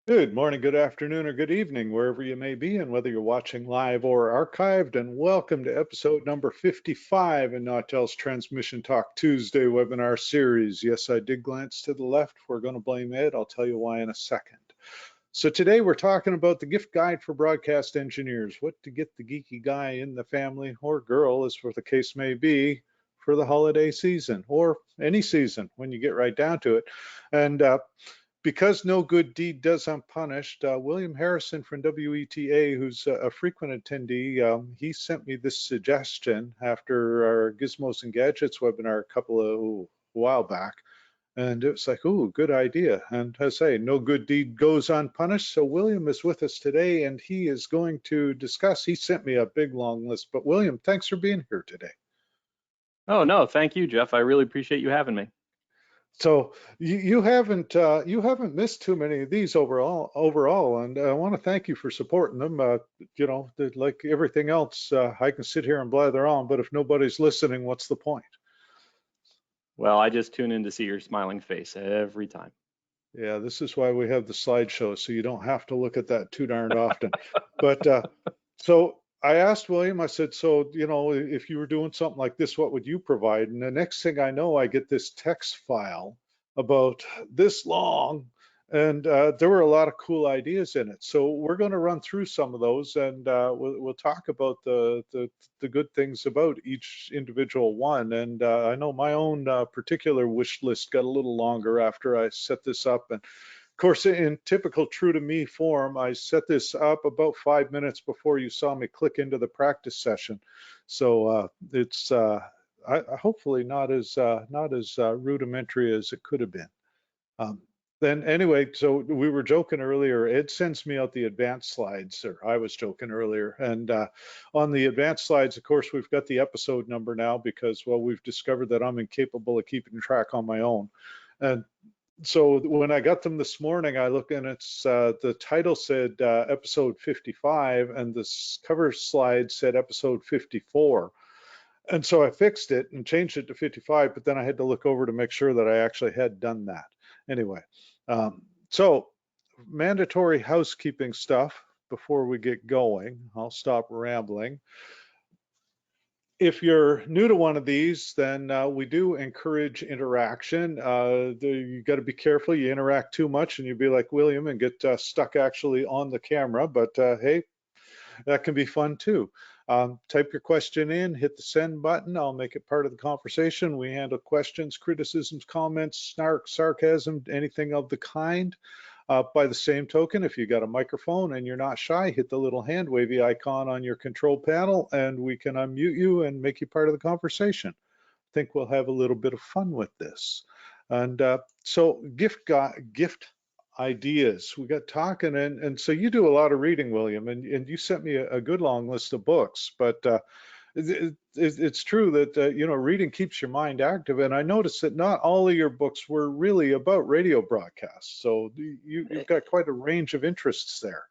Good morning, good afternoon, or good evening, wherever you may be, and whether you're watching live or archived. And welcome to episode number 55 in Nautel's Transmission Talk Tuesday webinar series. Yes, I did glance to the left. We're going to blame Ed. I'll tell you why in a second. So today we're talking about the gift guide for broadcast engineers, what to get the geeky guy in the family or girl, as for the case may be, for the holiday season or any season when you get right down to it. And because no good deed does unpunished, William Harrison from WETA, who's a frequent attendee, he sent me this suggestion after our Gizmos and Gadgets webinar a couple of while back. And it was like, ooh, good idea. And as I say, no good deed goes unpunished. So William is with us today and he is going to discuss. He sent me a big long list. But William, thanks for being here today. Oh, no, thank you, Jeff. I really appreciate you having me. So you haven't missed too many of these overall, and I want to thank you for supporting them. Like everything else, I can sit here and blather on, but if nobody's listening, what's the point? Well, I just tune in to see your smiling face every time. Yeah, this is why we have the slideshow, so you don't have to look at that too darned often. But so I asked William, I said, so, if you were doing something like this, what would you provide? And the next thing I know, I get this text file about this long, and there were a lot of cool ideas in it. So we're going to run through some of those, and we'll talk about the good things about each individual one. And I know my own particular wish list got a little longer after I set this up. And of course, in typical true to me form, I set this up about 5 minutes before you saw me click into the practice session. So it's hopefully not as rudimentary as it could have been. Um, then anyway, so we were joking earlier. Ed sends me out the advanced slides, or I was joking earlier. And on the advanced slides, of course, we've got the episode number now because, well, we've discovered that I'm incapable of keeping track on my own. And so when I got them this morning, I looked and it's the title said episode 55 and the cover slide said episode 54. And so I fixed it and changed it to 55, but then I had to look over to make sure that I actually had done that. Anyway, so mandatory housekeeping stuff before we get going. I'll stop rambling. If you're new to one of these, then we do encourage interaction. You got to be careful. You interact too much and you'll be like William and get stuck actually on the camera. But hey, that can be fun too. Type your question in, hit the send button. I'll make it part of the conversation. We handle questions, criticisms, comments, snark, sarcasm, anything of the kind. By the same token, if you got a microphone and you're not shy, hit the little hand wavy icon on your control panel and we can unmute you and make you part of the conversation. I think we'll have a little bit of fun with this. And so gift ideas. We got talking, and so you do a lot of reading, William, and you sent me a good long list of books. But it's true that reading keeps your mind active, and I noticed that not all of your books were really about radio broadcasts. So you've got quite a range of interests there.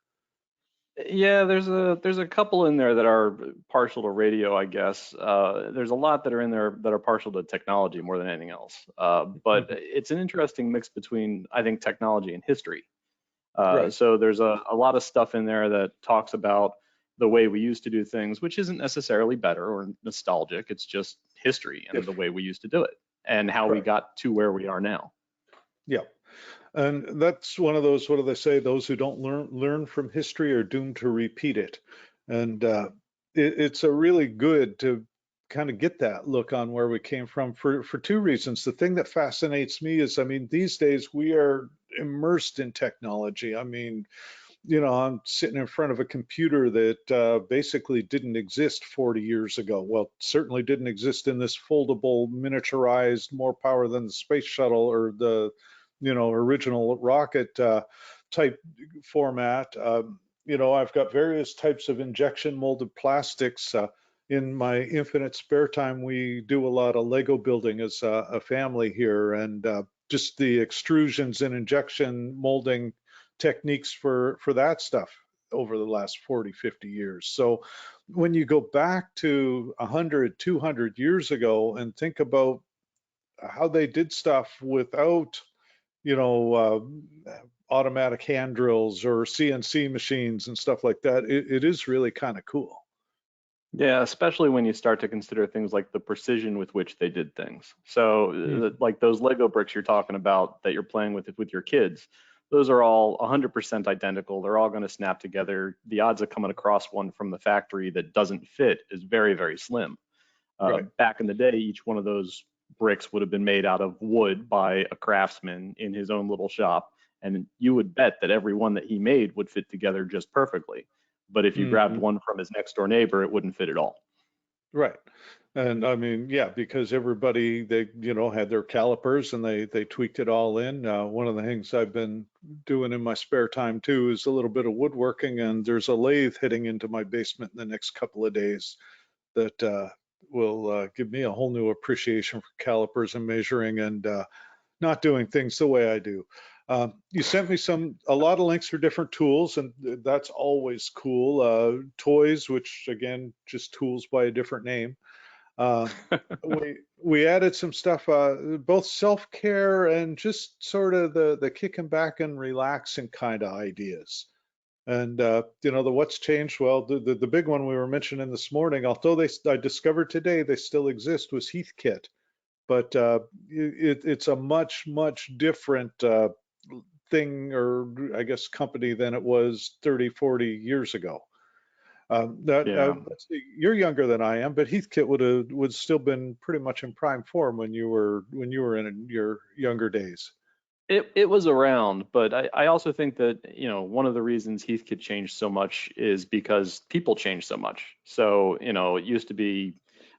Yeah, there's a couple in there that are partial to radio, I guess. There's a lot that are in there that are partial to technology more than anything else. But Mhm. it's an interesting mix between, I think, technology and history. Right. So there's a lot of stuff in there that talks about the way we used to do things, which isn't necessarily better or nostalgic. It's just history and the If way we used to do it and how we correct. got to where we are now. Yeah. And that's one of those, what do they say? Those who don't learn from history are doomed to repeat it. And it's a really good to kind of get that look on where we came from for two reasons. The thing that fascinates me is, I mean, these days we are immersed in technology. I mean, I'm sitting in front of a computer that basically didn't exist 40 years ago. Well, certainly didn't exist in this foldable, miniaturized, more power than the space shuttle or the, original rocket type format. I've got various types of injection molded plastics. In my infinite spare time, we do a lot of Lego building as a family here, and just the extrusions and injection molding techniques for that stuff over the last 40, 50 years. So when you go back to 100, 200 years ago and think about how they did stuff without you know, automatic hand drills or CNC machines and stuff like that. It is really kind of cool. Yeah, especially when you start to consider things like the precision with which they did things. So, like those Lego bricks you're talking about that you're playing with your kids, those are all 100% identical. They're all going to snap together. The odds of coming across one from the factory that doesn't fit is very, very slim. Right. Back in the day, each one of those bricks would have been made out of wood by a craftsman in his own little shop, and you would bet that every one that he made would fit together just perfectly. But if you grabbed Hmm. one from his next door neighbor, it wouldn't fit at all. Right. And I mean, yeah, because everybody, they, had their calipers and they tweaked it all in. One of the things I've been doing in my spare time too is a little bit of woodworking, and there's a lathe heading into my basement in the next couple of days that will give me a whole new appreciation for calipers and measuring and not doing things the way I do. You sent me a lot of links for different tools, and that's always cool. Toys, which again, just tools by a different name. Uh, we added some stuff, both self-care and just sort of the kicking back and relaxing kind of ideas. And the what's changed? Well, the big one we were mentioning this morning, although I discovered today they still exist, was Heathkit, but it's a much different thing, or I guess company, than it was 30, 40 years ago. Yeah. Let's see, you're younger than I am, but Heathkit would still been pretty much in prime form when you were in your younger days. It was around, but I also think that, one of the reasons Heathkit changed so much is because people changed so much. So, it used to be,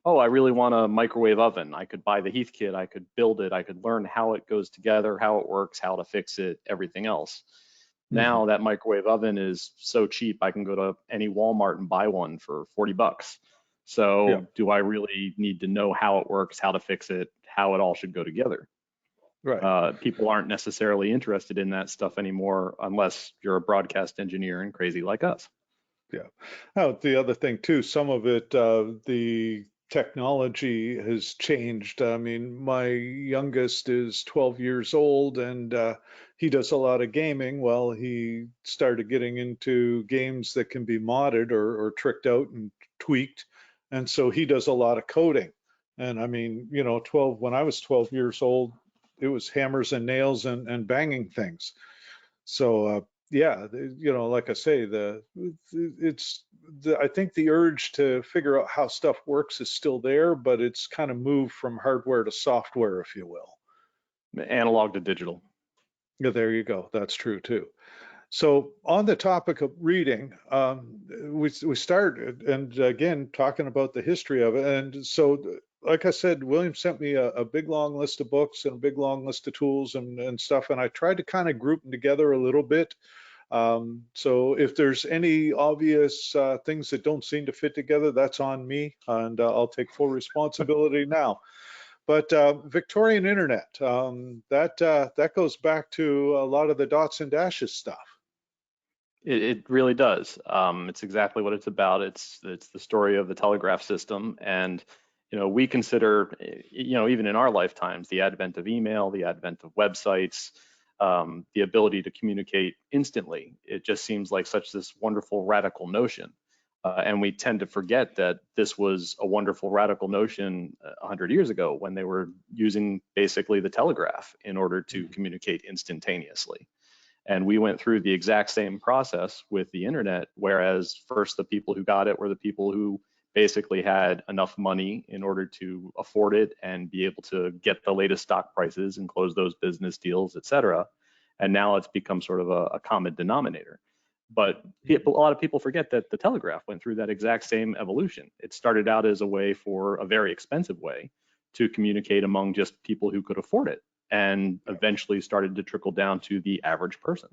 oh, I really want a microwave oven. I could buy the Heathkit, I could build it, I could learn how it goes together, how it works, how to fix it, everything else. Hmm. Now that microwave oven is so cheap, I can go to any Walmart and buy one for 40 bucks. Yeah, So, do I really need to know how it works, how to fix it, how it all should go together? right. People aren't necessarily interested in that stuff anymore unless you're a broadcast engineer and crazy like us. Yeah. Oh, the other thing too, some of it, the technology has changed. I mean, my youngest is 12 years old, and he does a lot of gaming. Well, he started getting into games that can be modded or tricked out and tweaked. And so he does a lot of coding. And I mean, when I was 12 years old, it was hammers and nails and banging things. So yeah, like I say, it's I think the urge to figure out how stuff works is still there, but it's kind of moved from hardware to software, if you will. Analog to digital. Yeah, there you go. That's true too. So on the topic of reading, we started, and again talking about the history of it. And so, like I said, William sent me a big long list of books and a big long list of tools and stuff, and I tried to kind of group them together a little bit. So if there's any obvious things that don't seem to fit together, that's on me, and I'll take full responsibility now. But Victorian Internet, that goes back to a lot of the dots and dashes stuff. It really does. It's exactly what it's about. It's the story of the telegraph system, and we consider, even in our lifetimes, the advent of email, the advent of websites, the ability to communicate instantly. It just seems like such this wonderful radical notion, and we tend to forget that this was a wonderful radical notion 100 years ago when they were using basically the telegraph in order to Mhm. communicate instantaneously. And we went through the exact same process with the internet, whereas first the people who got it were the people who basically had enough money in order to afford it and be able to get the latest stock prices and close those business deals, et cetera. And now it's become sort of a common denominator. But a lot of people forget that the telegraph went through that exact same evolution. It started out as a way for a very expensive way to communicate among just people who could afford it, and Yeah. eventually started to trickle down to the average person.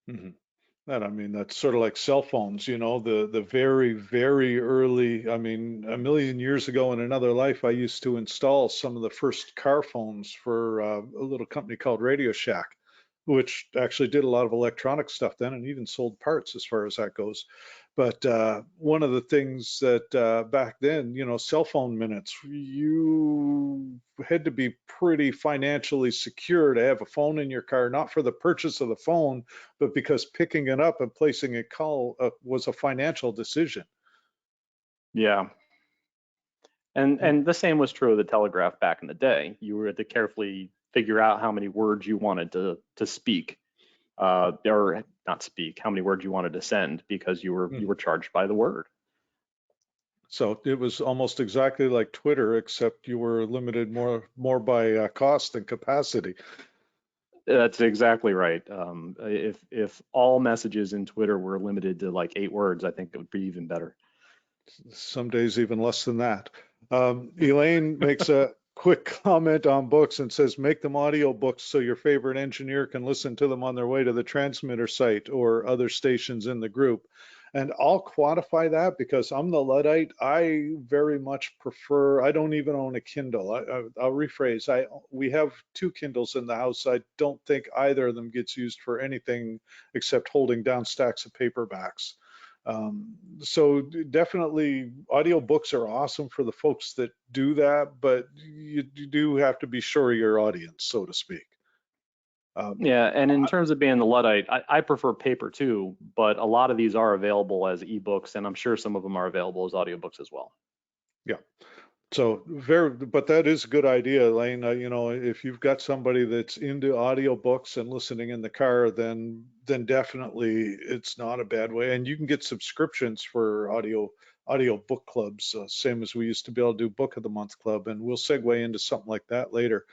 Mhm. And I mean, that's sort of like cell phones, the very early, I mean, a million years ago in another life, I used to install some of the first car phones for a little company called Radio Shack, which actually did a lot of electronic stuff then and even sold parts as far as that goes. But one of the things that back then, you know, cell phone minutes, you had to be pretty financially secure to have a phone in your car, not for the purchase of the phone, but because picking it up and placing a call was a financial decision. Yeah. And the same was true of the telegraph back in the day. You were to carefully figure out how many words you wanted to speak, or not speak, how many words you wanted to send, because you were charged by the word. So it was almost exactly like Twitter, except you were limited more by cost than capacity. That's exactly right. If all messages in Twitter were limited to like 8 words, I think it would be even better. Some days even less than that. Elaine makes a quick comment on books and says, make them audio books so your favorite engineer can listen to them on their way to the transmitter site or other stations in the group. And I'll quantify that because I'm the Luddite. I very much prefer, I don't even own a Kindle. I'll rephrase. We have 2 Kindles in the house. I don't think either of them gets used for anything except holding down stacks of paperbacks. So definitely audiobooks are awesome for the folks that do that, but you do have to be sure of your audience, so to speak. Um, Yeah, and in terms of being the Luddite, I prefer paper too, but a lot of these are available as ebooks, and I'm sure some of them are available as audiobooks as well. yeah. So but that is a good idea, Elaine. You know, if you've got somebody that's into audiobooks and listening in the car, then definitely it's not a bad way. And you can get subscriptions for audio book clubs, same as we used to be able to do Book of the Month Club, and we'll segue into something like that later.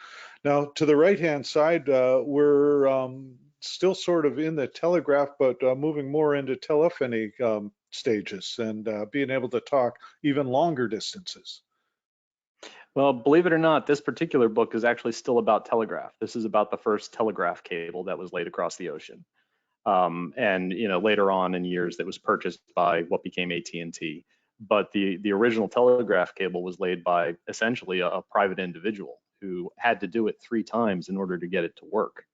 Now, to the right-hand side, we're still sort of in the telegraph, but moving more into telephony stages and being able to talk even longer distances. Well, believe it or not, this particular book is actually still about telegraph. This is about the first telegraph cable that was laid across the ocean. And later on in years, that was purchased by what became AT&T. But the original telegraph cable was laid by essentially a private individual who had to do it 3 times in order to get it to work.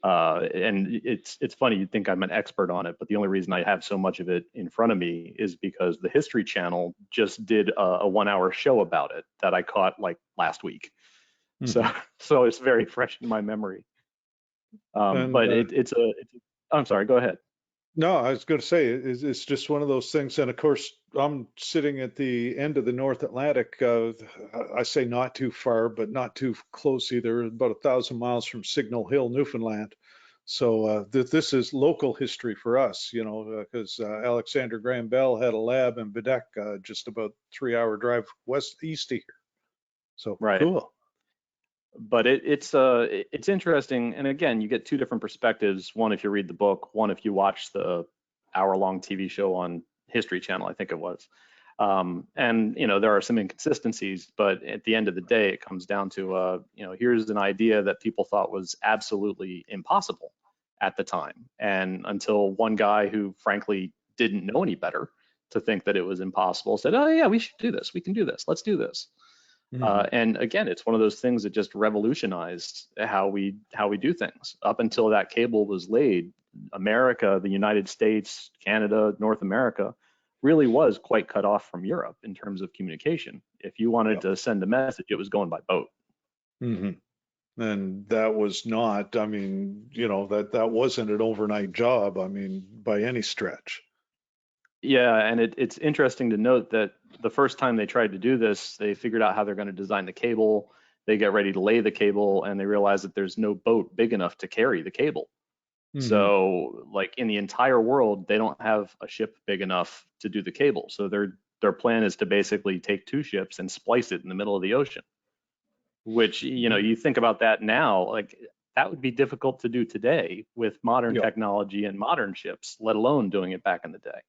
And it's funny, you'd think I'm an expert on it, but the only reason I have so much of it in front of me is because the History Channel just did a 1 hour show about it that I caught like last week. So Mhm. so it's very fresh in my memory. And But I'm sorry, go ahead. no, I was going to say it's just one of those things. And of course, I'm sitting at the end of the North Atlantic. I say not too far, but not too close either. About 1,000 miles from Signal Hill, Newfoundland. So this is local history for us, you know, because Alexander Graham Bell had a lab in Bedeck, just about 3 hour drive east of here. So Right. cool. But it's interesting, and again, you get 2 different perspectives. One if you read the book, one if you watch the hour-long TV show on History Channel, I think it was. And there are some inconsistencies, but at the end of the day, it comes down to here's an idea that people thought was absolutely impossible at the time, and until one guy who frankly didn't know any better to think that it was impossible said, "Oh yeah, we should do this. We can do this. Let's do this." Hmm. And again, it's one of those things that just revolutionized how we do things. Up until that cable was laid, America, the United States, Canada, North America, really was quite cut off from Europe in terms of communication. If you wanted Yep. to send a message, it was going by boat. Hmm. And that was not, I mean, you know, that wasn't an overnight job, I mean, by any stretch. Yeah, and it's interesting to note that the first time they tried to do this, they figured out how they're going to design the cable. They get ready to lay the cable, and they realize that there's no boat big enough to carry the cable. Hmm. So, like in the entire world, they don't have a ship big enough to do the cable. So their plan is to basically take 2 ships and splice it in the middle of the ocean. Which you think about that now, like that would be difficult to do today with modern Yep. technology and modern ships, let alone doing it back in the day.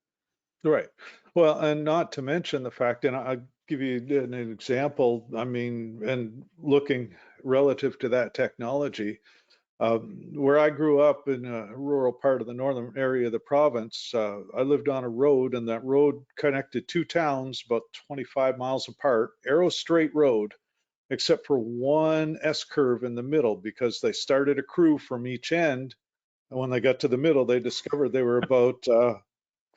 Right. Well, and not to mention the fact, and I'll give you an example, I mean, and looking relative to that technology, where I grew up in a rural part of the northern area of the province, I lived on a road, and that road connected 2 towns about 25 miles apart, arrow straight road, except for one S curve in the middle because they started a crew from each end. And when they got to the middle, they discovered they were about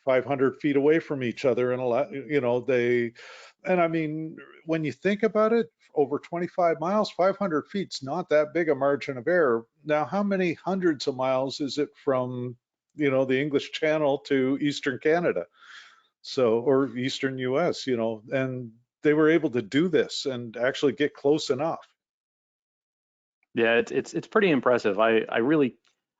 500 feet away from each other, and a lot, and I mean, when you think about it, over 25 miles, 500 feet's not that big a margin of error. Now, how many hundreds of miles is it from, the English Channel to Eastern Canada? So, or Eastern US, and they were able to do this and actually get close enough. Yeah, it's pretty impressive. I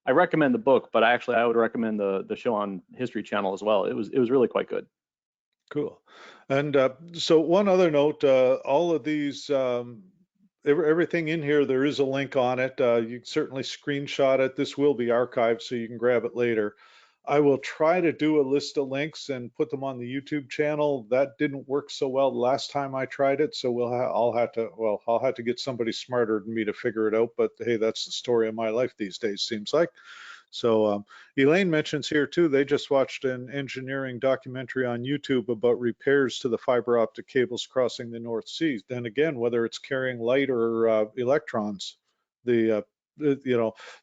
recommend the book, but I would recommend the show on History Channel as well. It was really quite good. Cool. And so one other note, all of these, everything in here, there is a link on it. You can certainly screenshot it. This will be archived, so you can grab it later. I will try to do a list of links and put them on the YouTube channel. That didn't work so well the last time I tried it, so I'll have to get somebody smarter than me to figure it out. But hey, that's the story of my life these days, seems like. So Elaine mentions here too, they just watched an engineering documentary on YouTube about repairs to the fiber optic cables crossing the North Sea. Then again, whether it's carrying light or electrons, the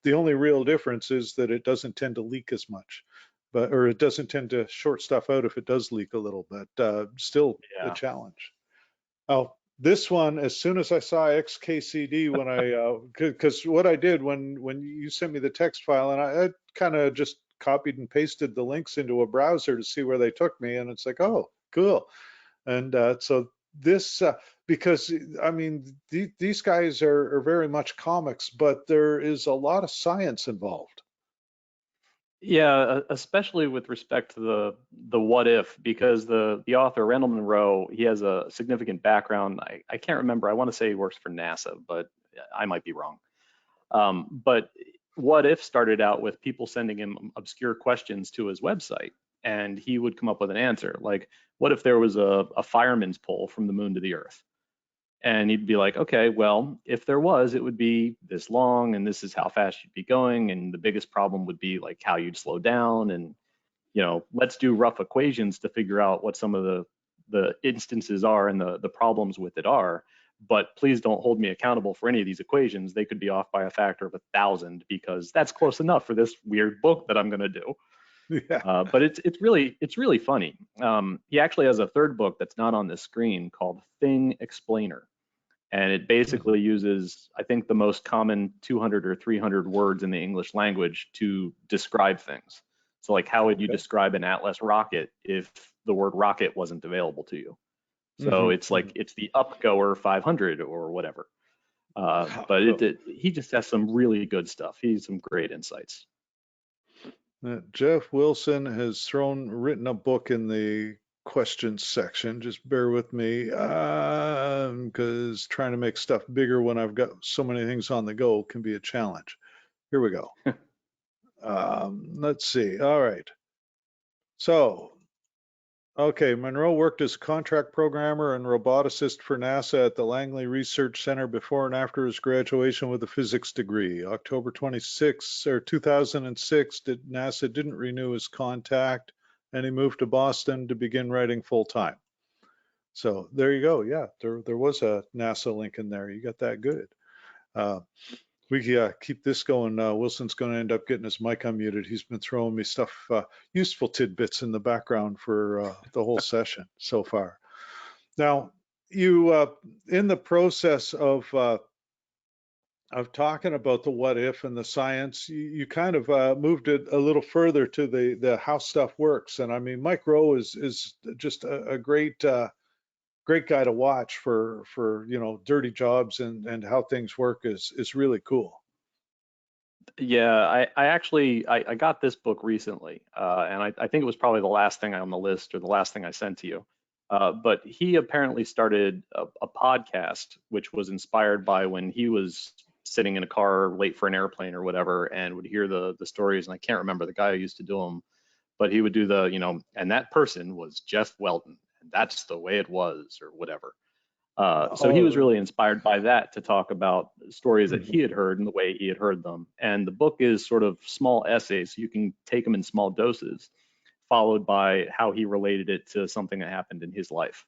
only real difference is that it doesn't tend to leak as much, or it doesn't tend to short stuff out if it does leak a little, but still a Yeah. challenge. Oh, this one, as soon as I saw XKCD, because what I did when you sent me the text file, and I kind of just copied and pasted the links into a browser to see where they took me, and it's like, oh, cool. And so this, because I mean, these guys are very much comics, but there is a lot of science involved. Yeah, especially with respect to the what if, because the author Randall Munroe, he has a significant background. I can't remember. I want to say he works for NASA, but I might be wrong. But what if started out with people sending him obscure questions to his website, and he would come up with an answer. Like, what if there was a fireman's pole from the moon to the Earth? And he'd be like, okay, well, if there was, it would be this long, and this is how fast you'd be going. And the biggest problem would be like how you'd slow down. And, let's do rough equations to figure out what some of the instances are and the problems with it are. But please don't hold me accountable for any of these equations. They could be off by a factor of 1,000 because that's close enough for this weird book that I'm going to do. Yeah. But it's really funny. He actually has a third book that's not on this screen called Thing Explainer, and it basically uses, I think, the most common 200 or 300 words in the English language to describe things. So, like, how would you Okay. describe an Atlas rocket if the word rocket wasn't available to you? So Hmm. it's like it's the Upgoer 500 or whatever. But Cool. he just has some really good stuff. He has some great insights. Jeff Wilson has written a book in the questions section. Just bear with me, because trying to make stuff bigger when I've got so many things on the go can be a challenge. Here we go. Let's see. All right. So, okay, Monroe worked as contract programmer and roboticist for NASA at the Langley Research Center before and after his graduation with a physics degree. October 26 or 2006, NASA didn't renew his contact, and he moved to Boston to begin writing full time. So there you go. Yeah, there was a NASA link in there. You got that good. Uh, we keep this going. Wilson's going to end up getting his mic unmuted. He's been throwing me stuff, useful tidbits in the background for the whole session so far. Now, you, in the process of talking about the what if and the science, you kind of moved it a little further to the how stuff works. And I mean, Mike Rowe is just a great great guy to watch for dirty jobs and how things work is really cool. Yeah, I actually I got this book recently, and I think it was probably the last thing on the list or the last thing I sent to you. But he apparently started a podcast, which was inspired by when he was sitting in a car late for an airplane or whatever, and would hear the stories. And I can't remember the guy who used to do them, but he would do and that person was Jeff Weldon, and that's the way it was, or whatever. So he was Oh, really inspired by that to talk about stories that he mhm. had heard and the way he had heard them. And the book is sort of small essays, so you can take them in small doses, followed by how he related it to something that happened in his life.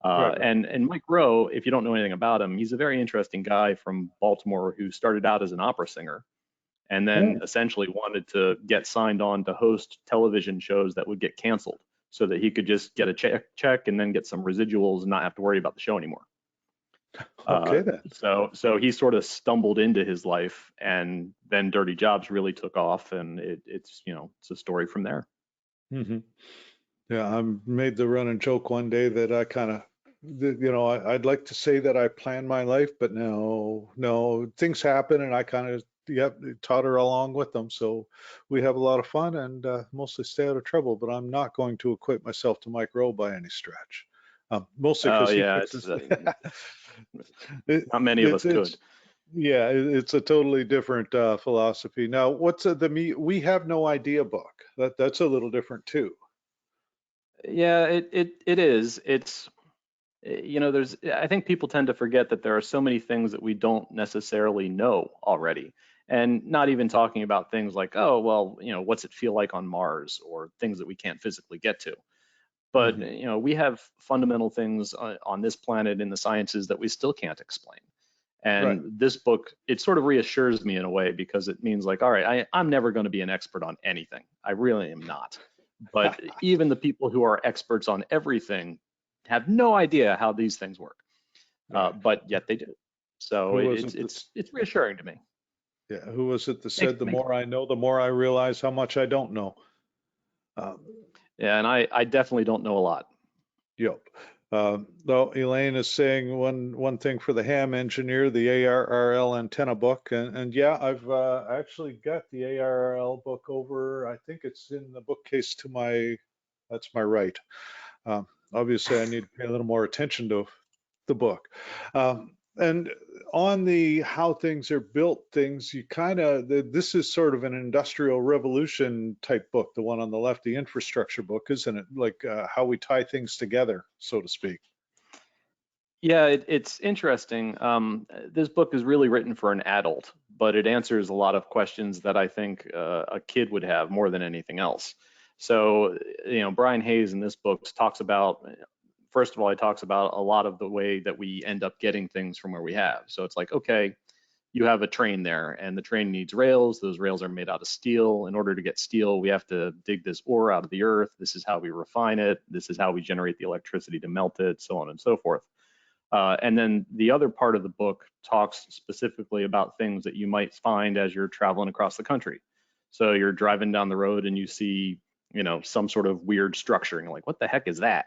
Right, right. And Mike Rowe, if you don't know anything about him, he's a very interesting guy from Baltimore who started out as an opera singer and then Oh, essentially wanted to get signed on to host television shows that would get canceled so that he could just get a check and then get some residuals and not have to worry about the show anymore. okay then. So he sort of stumbled into his life, and then Dirty Jobs really took off, and it's it's a story from there. Hmm. Yeah, I made the running joke one day that I kind of, I'd like to say that I planned my life, but no, no, things happen and I kind of, yep, totter along with them. So we have a lot of fun and mostly stay out of trouble, but I'm not going to equate myself to Mike Rowe by any stretch. Mostly Oh because he yeah, fixes the, it, not many of us it's, could. yeah, it's a totally different philosophy. Now, what's we have no idea book? That's a little different too. Yeah, it is. It's there's I think people tend to forget that there are so many things that we don't necessarily know already. And not even talking about things like, oh, well, what's it feel like on Mars, or things that we can't physically get to. But Hmm. we have fundamental things on this planet in the sciences that we still can't explain. Right. And this book, it sort of reassures me in a way, because it means like, all right, I'm never going to be an expert on anything. I really am not. But even the people who are experts on everything have no idea how these things work, Right. but yet they do. So Who it's wasn't it's this? it's reassuring to me. Yeah, who was it that Makes said, the makes more I know, the more I realize how much I don't know? Um, Yeah, and I definitely don't know a lot. yep. Though Elaine is saying one thing for the ham engineer, the ARRL antenna book, and yeah, I've actually got the ARRL book over. I think it's in the bookcase to that's my right. Obviously, I need to pay a little more attention to the book. And on the how things are built, things you kind of, this is sort of an industrial revolution type book, the one on the left, the infrastructure book, isn't it? Like how we tie things together, so to speak. Yeah, it's interesting. This book is really written for an adult, but it answers a lot of questions that I think a kid would have more than anything else. So, Brian Hayes in this book talks about, first of all, he talks about a lot of the way that we end up getting things from where we have. So it's like, okay, you have a train there, and the train needs rails. Those rails are made out of steel. In order to get steel, we have to dig this ore out of the earth. This is how we refine it. This is how we generate the electricity to melt it, so on and so forth. And then the other part of the book talks specifically about things that you might find as you're traveling across the country. So you're driving down the road and you see, some sort of weird structure, and you're like, what the heck is that?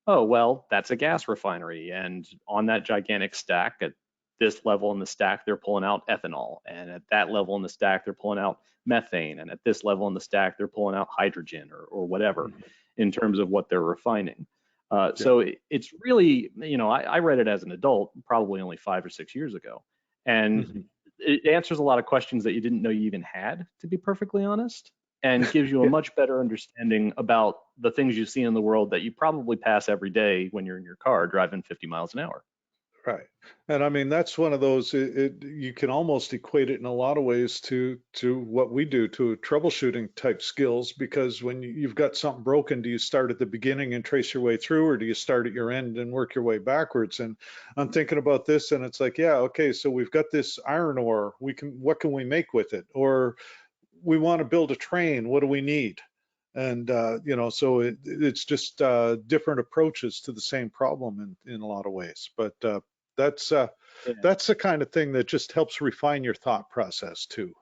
Oh, well, that's a gas refinery. And on that gigantic stack, at this level in the stack, they're pulling out ethanol. And at that level in the stack, they're pulling out methane. And at this level in the stack, they're pulling out hydrogen, or whatever, Mhm. in terms of what they're refining. Yeah. So it's really, I read it as an adult, probably only 5 or 6 years ago, and Mhm. it answers a lot of questions that you didn't know you even had, to be perfectly honest, and gives you a Yeah. much better understanding about the things you see in the world that you probably pass every day when you're in your car driving 50 miles an hour. Right. And I mean, that's one of those, you can almost equate it in a lot of ways to what we do, to troubleshooting type skills, because when you've got something broken, do you start at the beginning and trace your way through, or do you start at your end and work your way backwards? And I'm thinking about this and it's like, yeah, okay, so we've got this iron ore, what can we make with it? Or we want to build a train, what do we need? And so it's just different approaches to the same problem in a lot of ways. But that's uh, Yeah. that's the kind of thing that just helps refine your thought process too.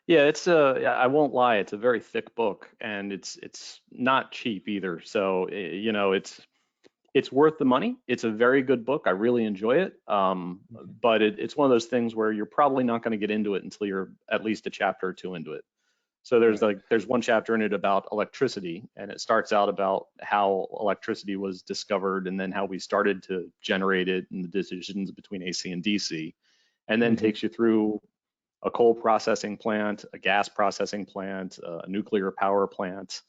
Yeah, I won't lie, it's a very thick book, and it's not cheap either. So, it's worth the money. It's a very good book. I really enjoy it. Mhm. But it's one of those things where you're probably not going to get into it until you're at least a chapter or two into it. So Right. there's one chapter in it about electricity, and it starts out about how electricity was discovered, and then how we started to generate it, and the decisions between AC and DC, and then Hmm. takes you through a coal processing plant, a gas processing plant, a nuclear power plant.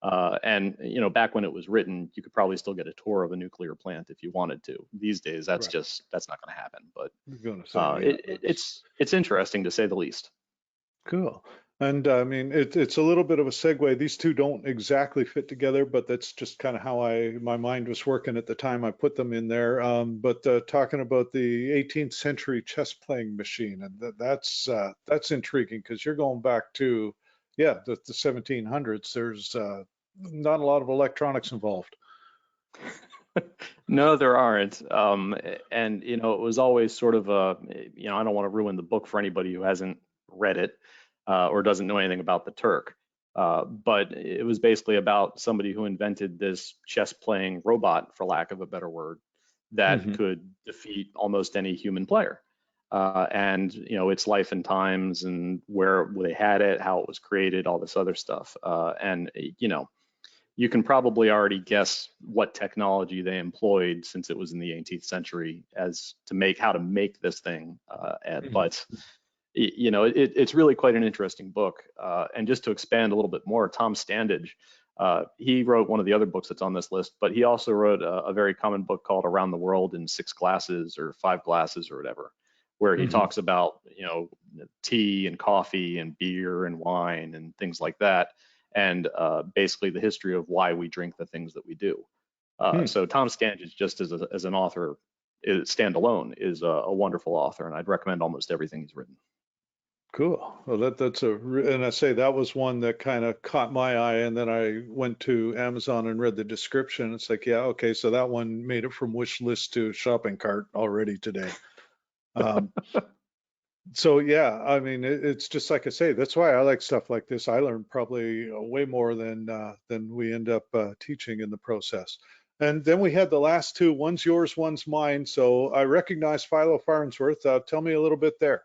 And back when it was written, you could probably still get a tour of a nuclear plant if you wanted to. These days, Right. that's not going to happen. But I'm gonna say, yeah, that's it's interesting to say the least. cool. And I mean, it's a little bit of a segue. These two don't exactly fit together, but that's just kind of how my mind was working at the time I put them in there. But talking about the 18th century chess playing machine, and that's intriguing because you're going back to, yeah, the 1700s. There's not a lot of electronics involved. No, there aren't. And it was always sort of I don't want to ruin the book for anybody who hasn't read it or doesn't know anything about the Turk. But it was basically about somebody who invented this chess playing robot, for lack of a better word, that Hmm. could defeat almost any human player. And its life and times and where they had it, how it was created, all this other stuff. And you can probably already guess what technology they employed since it was in the 18th century as to make how to make this thing. Hmm. But it's really quite an interesting book. And just to expand a little bit more, Tom Standage, he wrote one of the other books that's on this list, but he also wrote a very common book called Around the World in 6 glasses or 5 glasses or whatever, where he Hmm. talks about tea and coffee and beer and wine and things like that, and basically the history of why we drink the things that we do. So Tom Standage, just as an author, standalone, is a wonderful author, and I'd recommend almost everything he's written. Cool. Well, and I say that was one that kind of caught my eye, and then I went to Amazon and read the description. It's like, yeah, okay, so that one made it from wish list to shopping cart already today. Um, so yeah, I mean, it's just like I say, that's why I like stuff like this. I learned probably way more than we end up teaching in the process. And then we had the last two. One's yours, one's mine. So I recognize Philo Farnsworth. Tell me a little bit there.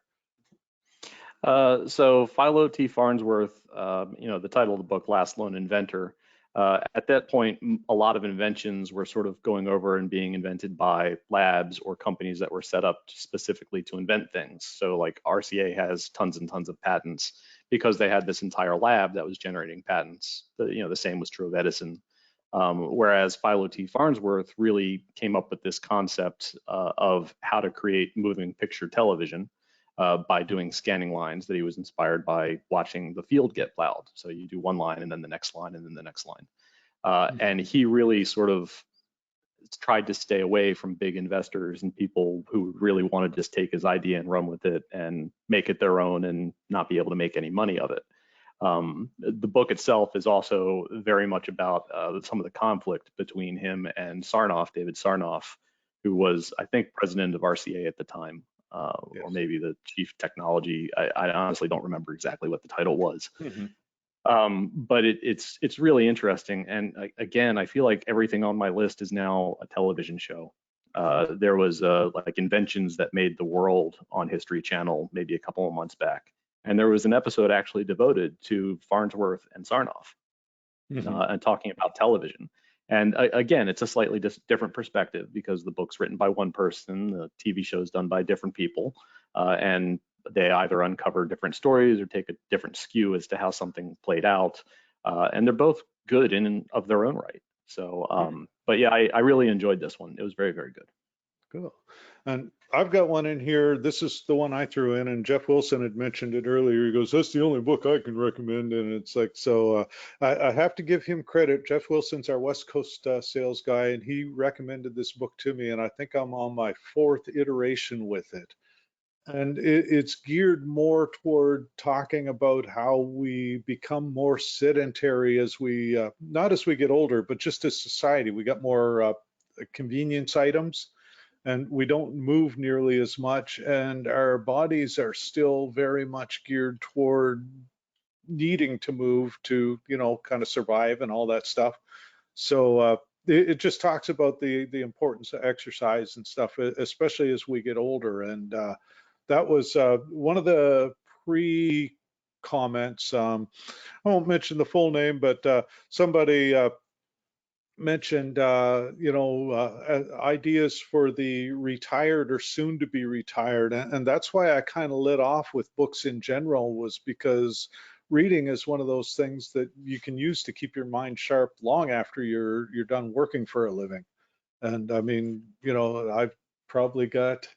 So Philo T. Farnsworth, the title of the book, Last Lone Inventor. At that point, a lot of inventions were sort of going over and being invented by labs or companies that were set up specifically to invent things. So like RCA has tons and tons of patents because they had this entire lab that was generating patents. The same was true of Edison. Whereas Philo T. Farnsworth really came up with this concept of how to create moving picture television by doing scanning lines that he was inspired by watching the field get plowed. So you do one line and then the next line and then the next line. And he really sort of tried to stay away from big investors and people who really want to just take his idea and run with it and make it their own and not be able to make any money of it. The book itself is also very much about some of the conflict between him and Sarnoff, David Sarnoff, who was, I think, president of RCA at the time, or Yes. maybe the chief technology. I honestly don't remember exactly what the title was. Hmm. But it's really interesting. And again, I feel like everything on my list is now a television show. There was like Inventions That Made the World on History Channel maybe a couple of months back. And there was an episode actually devoted to Farnsworth and Sarnoff Hmm. and talking about television. And again, it's a slightly different perspective because the book's written by one person, the TV show's done by different people, and they either uncover different stories or take a different skew as to how something played out. And they're both good in and of their own right. So, but yeah, I really enjoyed this one. It was very, very good. Cool. And I've got one in here. This is the one I threw in, and Jeff Wilson had mentioned it earlier. He goes, "That's the only book I can recommend." And it's like, so I have to give him credit. Jeff Wilson's our West Coast sales guy, and he recommended this book to me, and I think I'm on my fourth iteration with it. And it's geared more toward talking about how we become more sedentary as we, not as we get older, but just as society. We got more convenience items and we don't move nearly as much, and our bodies are still very much geared toward needing to move to, kind of survive and all that stuff. So it just talks about the importance of exercise and stuff, especially as we get older. And that was one of the pre comments. I won't mention the full name, but somebody mentioned, ideas for the retired or soon to be retired. And that's why I kind of lit off with books in general, was because reading is one of those things that you can use to keep your mind sharp long after you're done working for a living. And I mean, I've probably got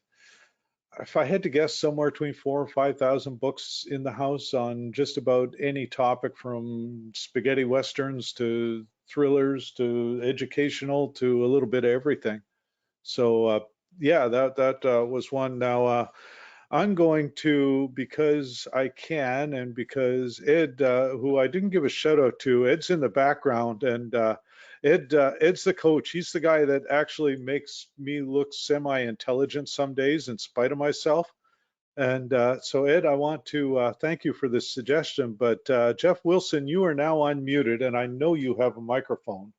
if I had to guess, somewhere between 4,000 or 5,000 books in the house on just about any topic, from spaghetti westerns to thrillers to educational to a little bit of everything. So yeah, that was one. Now I'm going to, because I can, and because Ed, who I didn't give a shout out to, Ed's in the background, and Ed's the coach. He's the guy that actually makes me look semi-intelligent some days in spite of myself. And so Ed, I want to thank you for this suggestion, but Jeff Wilson, you are now unmuted, and I know you have a microphone.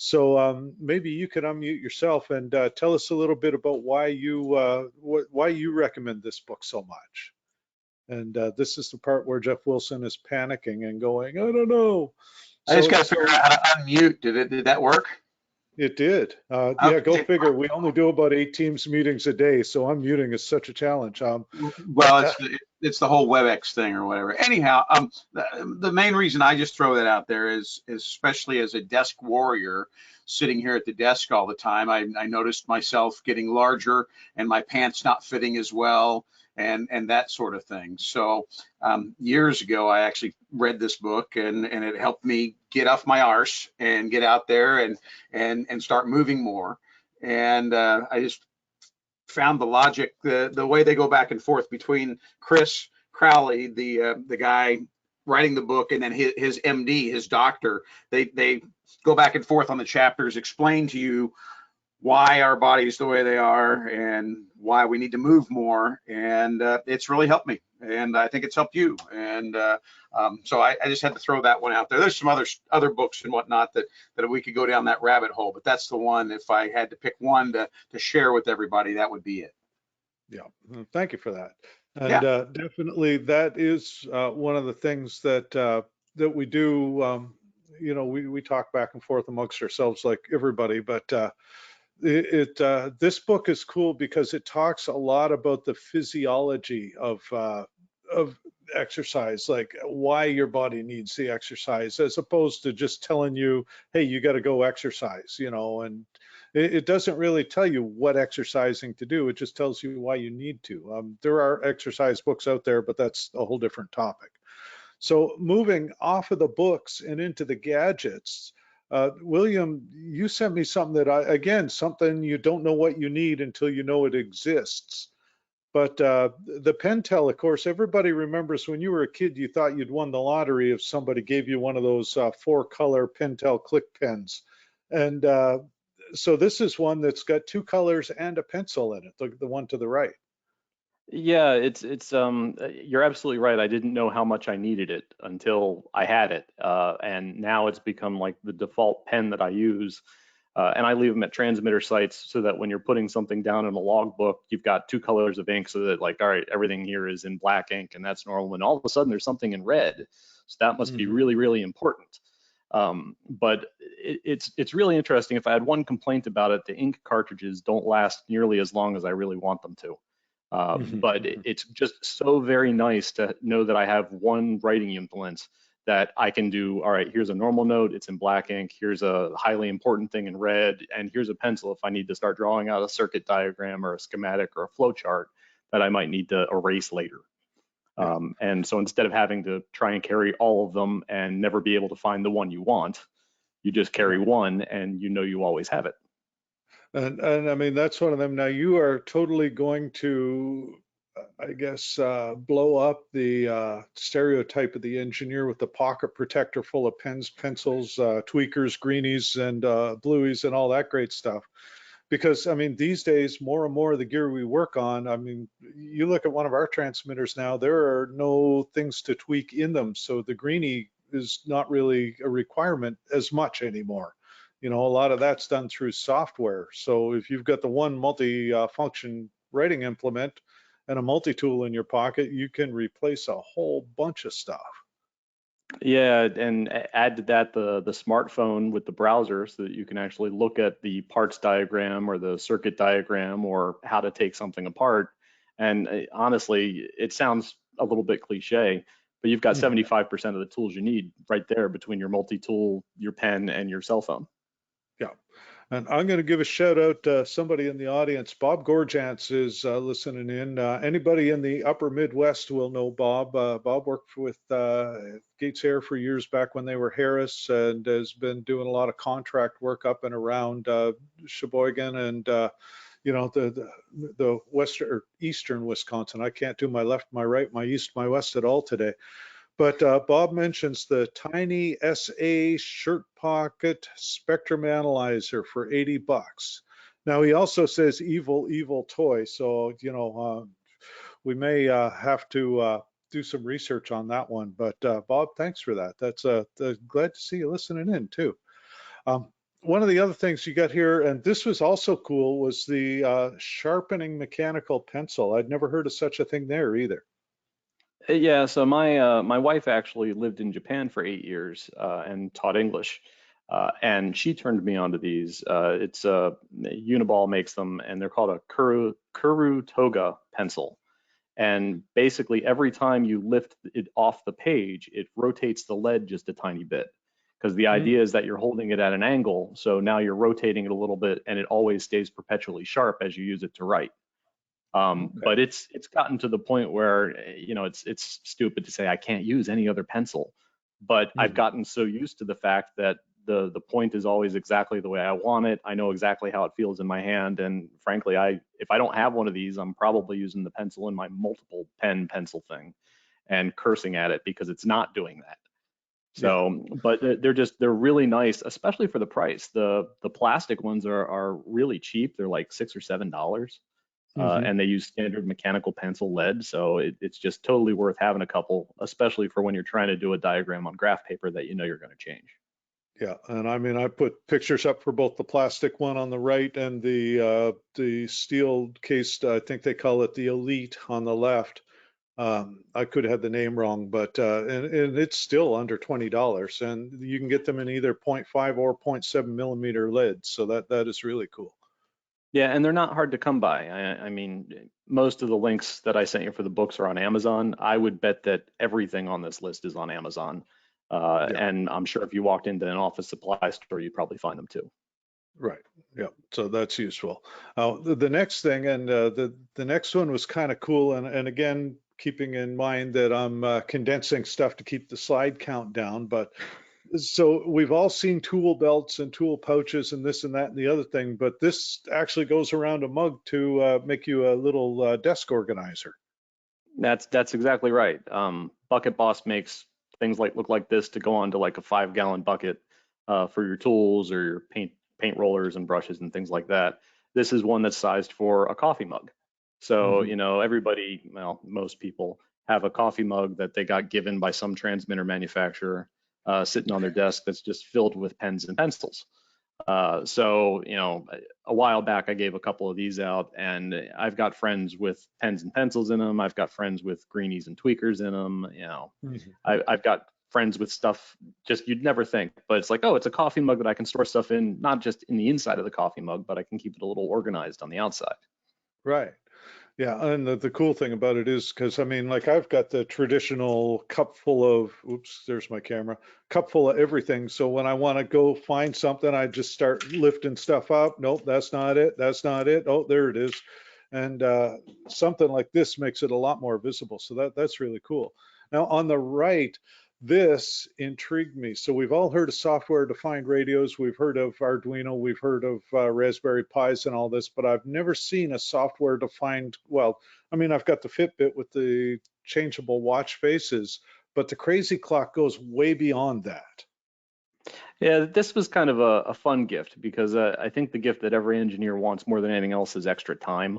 So maybe you could unmute yourself and tell us a little bit about why you recommend this book so much. And this is the part where Jeff Wilson is panicking and going, I don't know. I just So, got to figure out how to unmute. Did that work? it did. Yeah, go Okay. figure. We only do about 8 Teams meetings a day, so unmuting is such a challenge. Well, it's the whole WebEx thing or whatever. Anyhow, the main reason I just throw that out there is especially as a desk warrior sitting here at the desk all the time, I noticed myself getting larger and my pants not fitting as well, and that sort of thing. So years ago, I actually read this book, and it helped me get off my arse and get out there and start moving more. And I just found the logic, the way they go back and forth between Chris Crowley, the guy writing the book, and then his MD, his doctor. They go back and forth on the chapters, explain to you why our bodies the way they are and why we need to move more. And it's really helped me, and I think it's helped you. And so I just had to throw that one out there. There's some other books and whatnot that we could go down that rabbit hole, but that's the one. If I had to pick one to share with everybody, that would be it. Yeah, thank you for that. And Yeah. definitely that is one of the things that we do. You know, we talk back and forth amongst ourselves like everybody, but this book is cool because it talks a lot about the physiology of exercise, like why your body needs the exercise, as opposed to just telling you, hey, you got to go exercise, you know. And it doesn't really tell you what exercising to do. It just tells you why you need to. There are exercise books out there, but that's a whole different topic. So moving off of the books and into the gadgets, William, you sent me something that again, something you don't know what you need until you know it exists. But the Pentel, of course, everybody remembers when you were a kid, you thought you'd won the lottery if somebody gave you one of those 4-color Pentel click pens. And so this is one that's got 2 colors and a pencil in it, the one to the right. Yeah, it's you're absolutely right. I didn't know how much I needed it until I had it, and now it's become like the default pen that I use. And I leave them at transmitter sites so that when you're putting something down in a logbook, you've got 2 colors of ink, so that, like, all right, everything here is in black ink, and that's normal. And all of a sudden, there's something in red, so that must be really, really important. But it's really interesting. If I had one complaint about it, the ink cartridges don't last nearly as long as I really want them to. But it's just so very nice to know that I have one writing implement that I can do. All right, here's a normal note, it's in black ink. Here's a highly important thing in red, and here's a pencil if I need to start drawing out a circuit diagram or a schematic or a flow chart that I might need to erase later. And so instead of having to try and carry all of them and never be able to find the one you want, you just carry one and you know you always have it. And I mean, that's one of them. Now you are totally going to, I guess, blow up the stereotype of the engineer with the pocket protector full of pens, pencils, tweakers, greenies, and blueies, and all that great stuff. Because I mean, these days, more and more of the gear we work on, I mean, you look at one of our transmitters now, there are no things to tweak in them. So the greenie is not really a requirement as much anymore. You know, a lot of that's done through software. So if you've got the one multi-function writing implement and a multi-tool in your pocket, you can replace a whole bunch of stuff. Yeah, and add to that the smartphone with the browser so that you can actually look at the parts diagram or the circuit diagram or how to take something apart. And honestly, it sounds a little bit cliche, but you've got 75% of the tools you need right there between your multi-tool, your pen, and your cell phone. Yeah. And I'm going to give a shout out to somebody in the audience. Bob Gorjance is listening in. Anybody in the upper Midwest will know Bob. Bob worked with Gates Air for years back when they were Harris, and has been doing a lot of contract work up and around Sheboygan and you know, the western or eastern Wisconsin. I can't do my left, my right, my east, my west at all today. But Bob mentions the tiny SA shirt pocket spectrum analyzer for 80 bucks. Now he also says evil, evil toy. So, you know, we may have to do some research on that one. But Bob, thanks for that. That's glad to see you listening in too. One of the other things you got here, and this was also cool, was the sharpening mechanical pencil. I'd never heard of such a thing there either. Yeah, so my wife actually lived in Japan for 8 years and taught English, and she turned me onto these. It's Uniball makes them, and they're called a Kuru Toga pencil. And basically, every time you lift it off the page, it rotates the lead just a tiny bit. Because the idea is that you're holding it at an angle, so now you're rotating it a little bit, and it always stays perpetually sharp as you use it to write. But it's gotten to the point where, you know, it's stupid to say I can't use any other pencil, but I've gotten so used to the fact that the point is always exactly the way I want it. I know exactly how it feels in my hand, and frankly, if I don't have one of these, I'm probably using the pencil in my multiple pen pencil thing and cursing at it because it's not doing that. So, but they're really nice, especially for the price. The plastic ones are really cheap. They're like $6 or $7. And they use standard mechanical pencil lead, so it's just totally worth having a couple, especially for when you're trying to do a diagram on graph paper that you know you're going to change. Yeah, and I mean, I put pictures up for both the plastic one on the right and the steel cased, I think they call it the Elite on the left. I could have the name wrong, but and it's still under $20, and you can get them in either 0.5 or 0.7 millimeter lead, so that is really cool. Yeah, and they're not hard to come by. I mean, most of the links that I sent you for the books are on Amazon. I would bet that everything on this list is on Amazon. And I'm sure if you walked into an office supply store, you'd probably find them too. Right. Yeah. So that's useful. The next thing, and the next one was kind of cool, and again, keeping in mind that I'm condensing stuff to keep the slide count down, but so we've all seen tool belts and tool pouches and this and that and the other thing, but this actually goes around a mug to make you a little desk organizer. That's exactly right. Bucket Boss makes things like look like this to go onto like a 5-gallon bucket for your tools or your paint rollers and brushes and things like that. This is one that's sized for a coffee mug. So, you know, everybody, well, most people have a coffee mug that they got given by some transmitter manufacturer sitting on their desk that's just filled with pens and pencils. So, you know, a while back I gave a couple of these out, and I've got friends with pens and pencils in them. I've got friends with greenies and tweakers in them. You know, I've got friends with stuff just you'd never think, but it's like, oh, it's a coffee mug that I can store stuff in, not just in the inside of the coffee mug, but I can keep it a little organized on the outside. Right. Yeah, and the cool thing about it is, because I mean, like I've got the traditional cup full of, oops, there's my camera, cup full of everything. So when I want to go find something, I just start lifting stuff up. Nope, that's not it. That's not it. Oh, there it is. And something like this makes it a lot more visible. So that's really cool. Now on the right, this intrigued me. So we've all heard of software-defined radios. We've heard of Arduino. We've heard of Raspberry Pis and all this, but I've never seen a software-defined, well, I mean, I've got the Fitbit with the changeable watch faces, but the Crazy Clock goes way beyond that. Yeah, this was kind of a fun gift because I think the gift that every engineer wants more than anything else is extra time.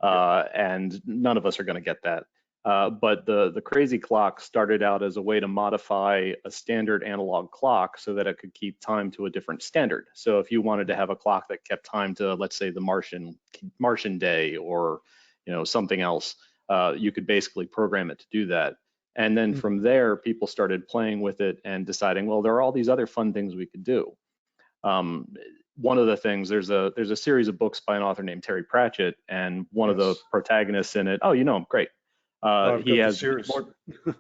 And none of us are going to get that. But the Crazy Clock started out as a way to modify a standard analog clock so that it could keep time to a different standard. So if you wanted to have a clock that kept time to, let's say, the Martian day or something else, you could basically program it to do that. And then from there, people started playing with it and deciding, well, there are all these other fun things we could do. One of the things, there's a series of books by an author named Terry Pratchett, and one of the protagonists in it, oh, you know him, great. I've He got the has series.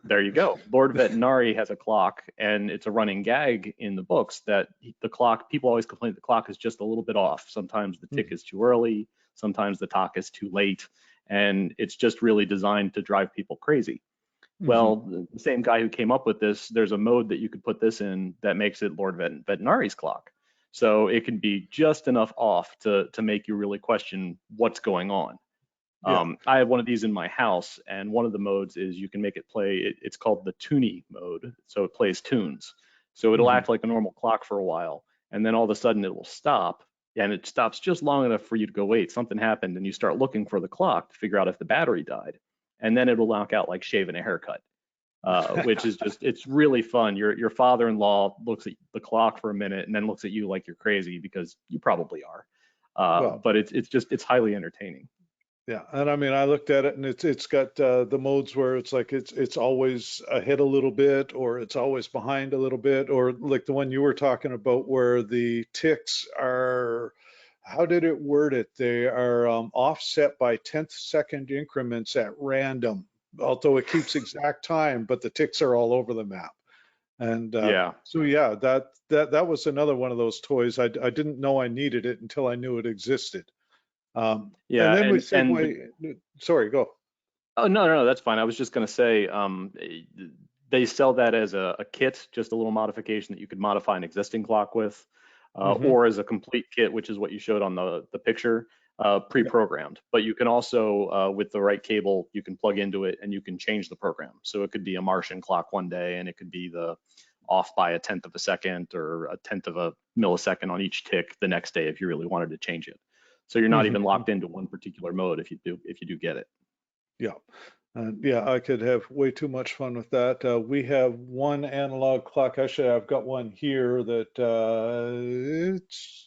there you go. Lord Vetinari has a clock, and it's a running gag in the books that the clock, people always complain the clock is just a little bit off. Sometimes the tick is too early, sometimes the talk is too late, and it's just really designed to drive people crazy. Mm-hmm. Well, the same guy who came up with this, there's a mode that you could put this in that makes it Lord Vetinari's clock. So it can be just enough off to make you really question what's going on. Yeah. I have one of these in my house, and one of the modes is you can make it play, it's called the Toonie mode. So it plays tunes. So it'll Mm-hmm. act like a normal clock for a while, and then all of a sudden it will stop, and it stops just long enough for you to go, wait, something happened, and you start looking for the clock to figure out if the battery died. And then it'll knock out like shaving a haircut, which is just, it's really fun. Your father-in-law looks at the clock for a minute and then looks at you like you're crazy, because you probably are. Well, But it's highly entertaining. yeah, and I mean, I looked at it, and it's got the modes where it's like it's always ahead a little bit, or it's always behind a little bit, or like the one you were talking about where the ticks are, how did it word it? They are offset by 10th second increments at random, although it keeps exact time, but the ticks are all over the map. And Yeah. so yeah, that was another one of those toys. I didn't know I needed it until I knew it existed. And Yeah, then we and segue. Sorry, go. oh, no, that's fine. I was just going to say, they sell that as a kit, just a little modification that you could modify an existing clock with, Hmm. or as a complete kit, which is what you showed on the picture, Yeah. pre-programmed. But you can also, with the right cable, you can plug into it and you can change the program. So it could be a Martian clock one day, and it could be the off by a tenth of a second or a tenth of a millisecond on each tick the next day if you really wanted to change it. So you're not even Hmm. locked into one particular mode if you do get it. Yeah. Yeah, I could have way too much fun with that. We have one analog clock. Actually, I've got one here that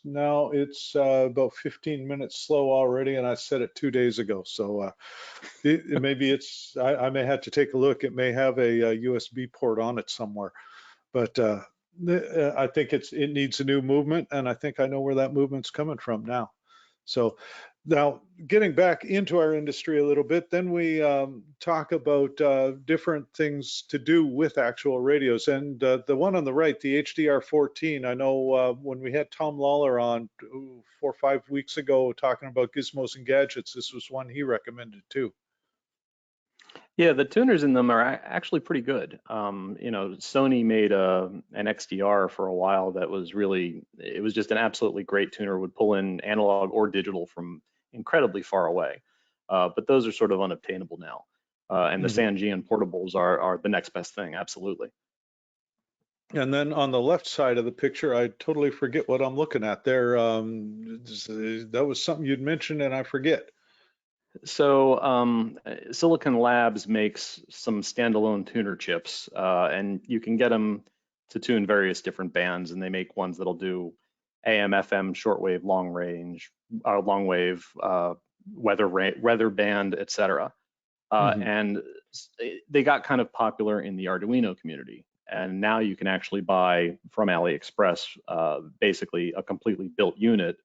it's about 15 minutes slow already, and I set it 2 days ago. So maybe I may have to take a look. It may have a, USB port on it somewhere, but I think it needs a new movement, and I think I know where that movement's coming from now. So now getting back into our industry a little bit, then we talk about different things to do with actual radios. And the one on the right, the HDR14, I know when we had Tom Lawler on 4 or 5 weeks ago talking about gizmos and gadgets, this was one he recommended too. Yeah, the tuners in them are actually pretty good. Sony made an XDR for a while that was really, it was just an absolutely great tuner, would pull in analog or digital from incredibly far away. But those are sort of unobtainable now. And the Mhm. Sangean portables are the next best thing, absolutely. And then on the left side of the picture, I totally forget what I'm looking at there. That was something you'd mentioned, and I forget. So Silicon Labs makes some standalone tuner chips, and you can get them to tune various different bands, and they make ones that'll do AM, FM, shortwave, long wave, weather band, etc. Hmm. And they got kind of popular in the Arduino community, and now you can actually buy from AliExpress basically a completely built unit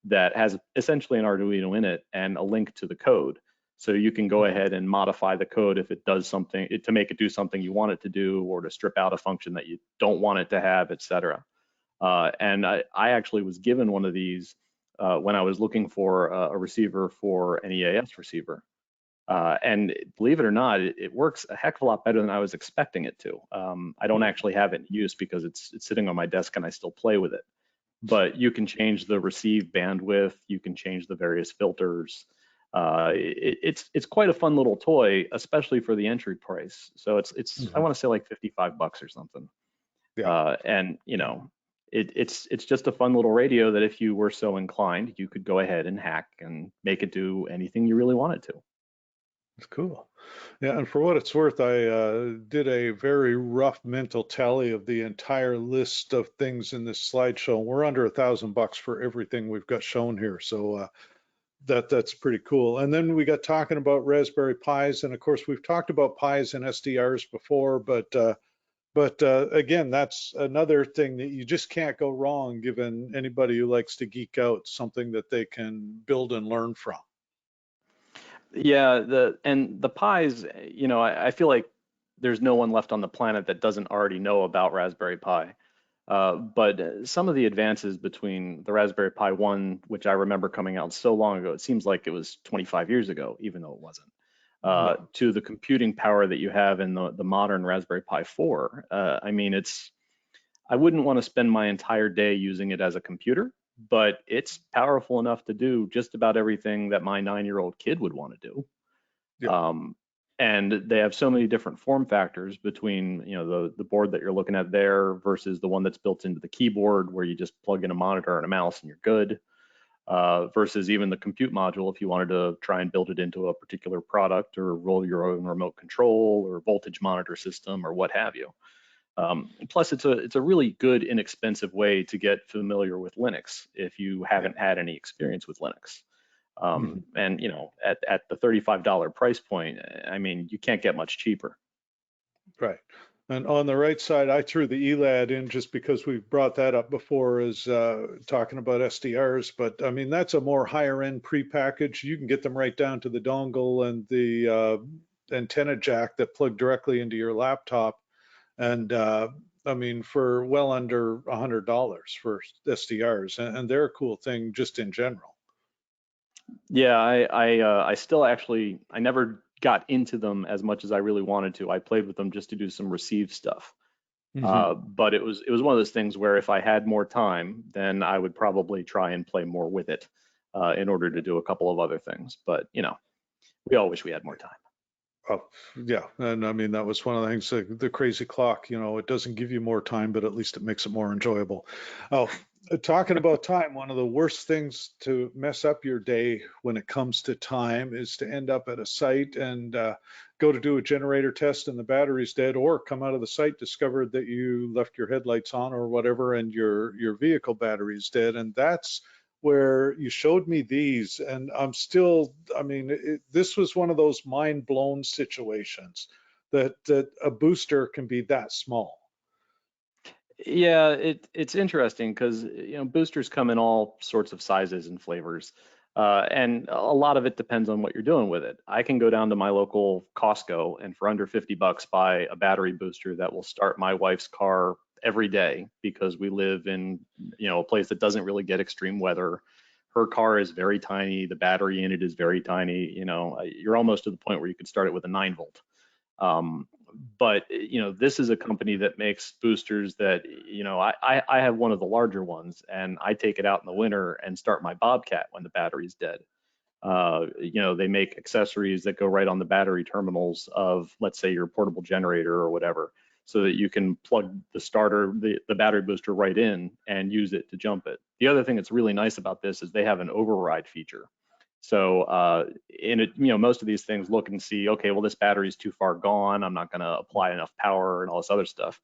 that has essentially an Arduino in it and a link to the code. So you can go ahead and modify the code if it does something, to make it do something you want it to do, or to strip out a function that you don't want it to have, etc. And I actually was given one of these when I was looking for a receiver for an EAS receiver. And believe it or not, it works a heck of a lot better than I was expecting it to. I don't actually have it in use because it's sitting on my desk and I still play with it. But you can change the receive bandwidth, you can change the various filters. It's quite a fun little toy, especially for the entry price. So it's I Hmm. want to say like $55 or something. Yeah. And it's just a fun little radio that if you were so inclined, you could go ahead and hack and make it do anything you really wanted to. It's cool. Yeah, and for what it's worth, I did a very rough mental tally of the entire list of things in this slideshow. We're under $1,000 for everything we've got shown here, so that's pretty cool. And then we got talking about Raspberry Pis, and of course we've talked about Pis and SDRs before, but again, that's another thing that you just can't go wrong, given anybody who likes to geek out, something that they can build and learn from. Yeah, the Pis, I feel like there's no one left on the planet that doesn't already know about Raspberry Pi. But some of the advances between the Raspberry Pi 1, which I remember coming out so long ago, it seems like it was 25 years ago, even though it wasn't, Yeah, to the computing power that you have in the modern Raspberry Pi 4. I mean, I wouldn't want to spend my entire day using it as a computer, but it's powerful enough to do just about everything that my 9-year-old kid would want to do. yeah, Um, and they have so many different form factors between, the board that you're looking at there versus the one that's built into the keyboard where you just plug in a monitor and a mouse and you're good. Versus even the compute module if you wanted to try and build it into a particular product or roll your own remote control or voltage monitor system or what have you. Plus, it's a really good, inexpensive way to get familiar with Linux if you yeah. haven't had any experience with Linux. Mhm. And at the $35 price point, I mean, you can't get much cheaper. Right. And on the right side, I threw the ELAD in just because we've brought that up before as talking about SDRs. But I mean, that's a more higher end prepackaged. You can get them right down to the dongle and the antenna jack that plug directly into your laptop. And I mean, for well under $100 for SDRs. And they're a cool thing just in general. Yeah, I still actually I never got into them as much as I really wanted to. I played with them just to do some receive stuff. Hmm. But it was one of those things where if I had more time, then I would probably try and play more with it in order to do a couple of other things. But we all wish we had more time. Oh, yeah. And I mean, that was one of the things, the crazy clock, it doesn't give you more time, but at least it makes it more enjoyable. Oh, talking about time, one of the worst things to mess up your day when it comes to time is to end up at a site and go to do a generator test and the battery's dead, or come out of the site, discover that you left your headlights on or whatever, and your vehicle battery's dead. And that's where you showed me these, and I'm still, I mean, this was one of those mind blown situations that a booster can be that small. Yeah, it's interesting because boosters come in all sorts of sizes and flavors, and a lot of it depends on what you're doing with it. I can go down to my local Costco and for under $50 buy a battery booster that will start my wife's car every day because we live in a place that doesn't really get extreme weather. Her car is very tiny, the battery in it is very tiny. You're almost to the point where you could start it with a 9 volt. Um, but this is a company that makes boosters that I have one of the larger ones, and I take it out in the winter and start my Bobcat when the battery's dead. They make accessories that go right on the battery terminals of, let's say, your portable generator or whatever, so that you can plug the battery booster right in and use it to jump it. The other thing that's really nice about this is they have an override feature. So in it, most of these things look and see, okay, well, this battery's too far gone. I'm not going to apply enough power and all this other stuff.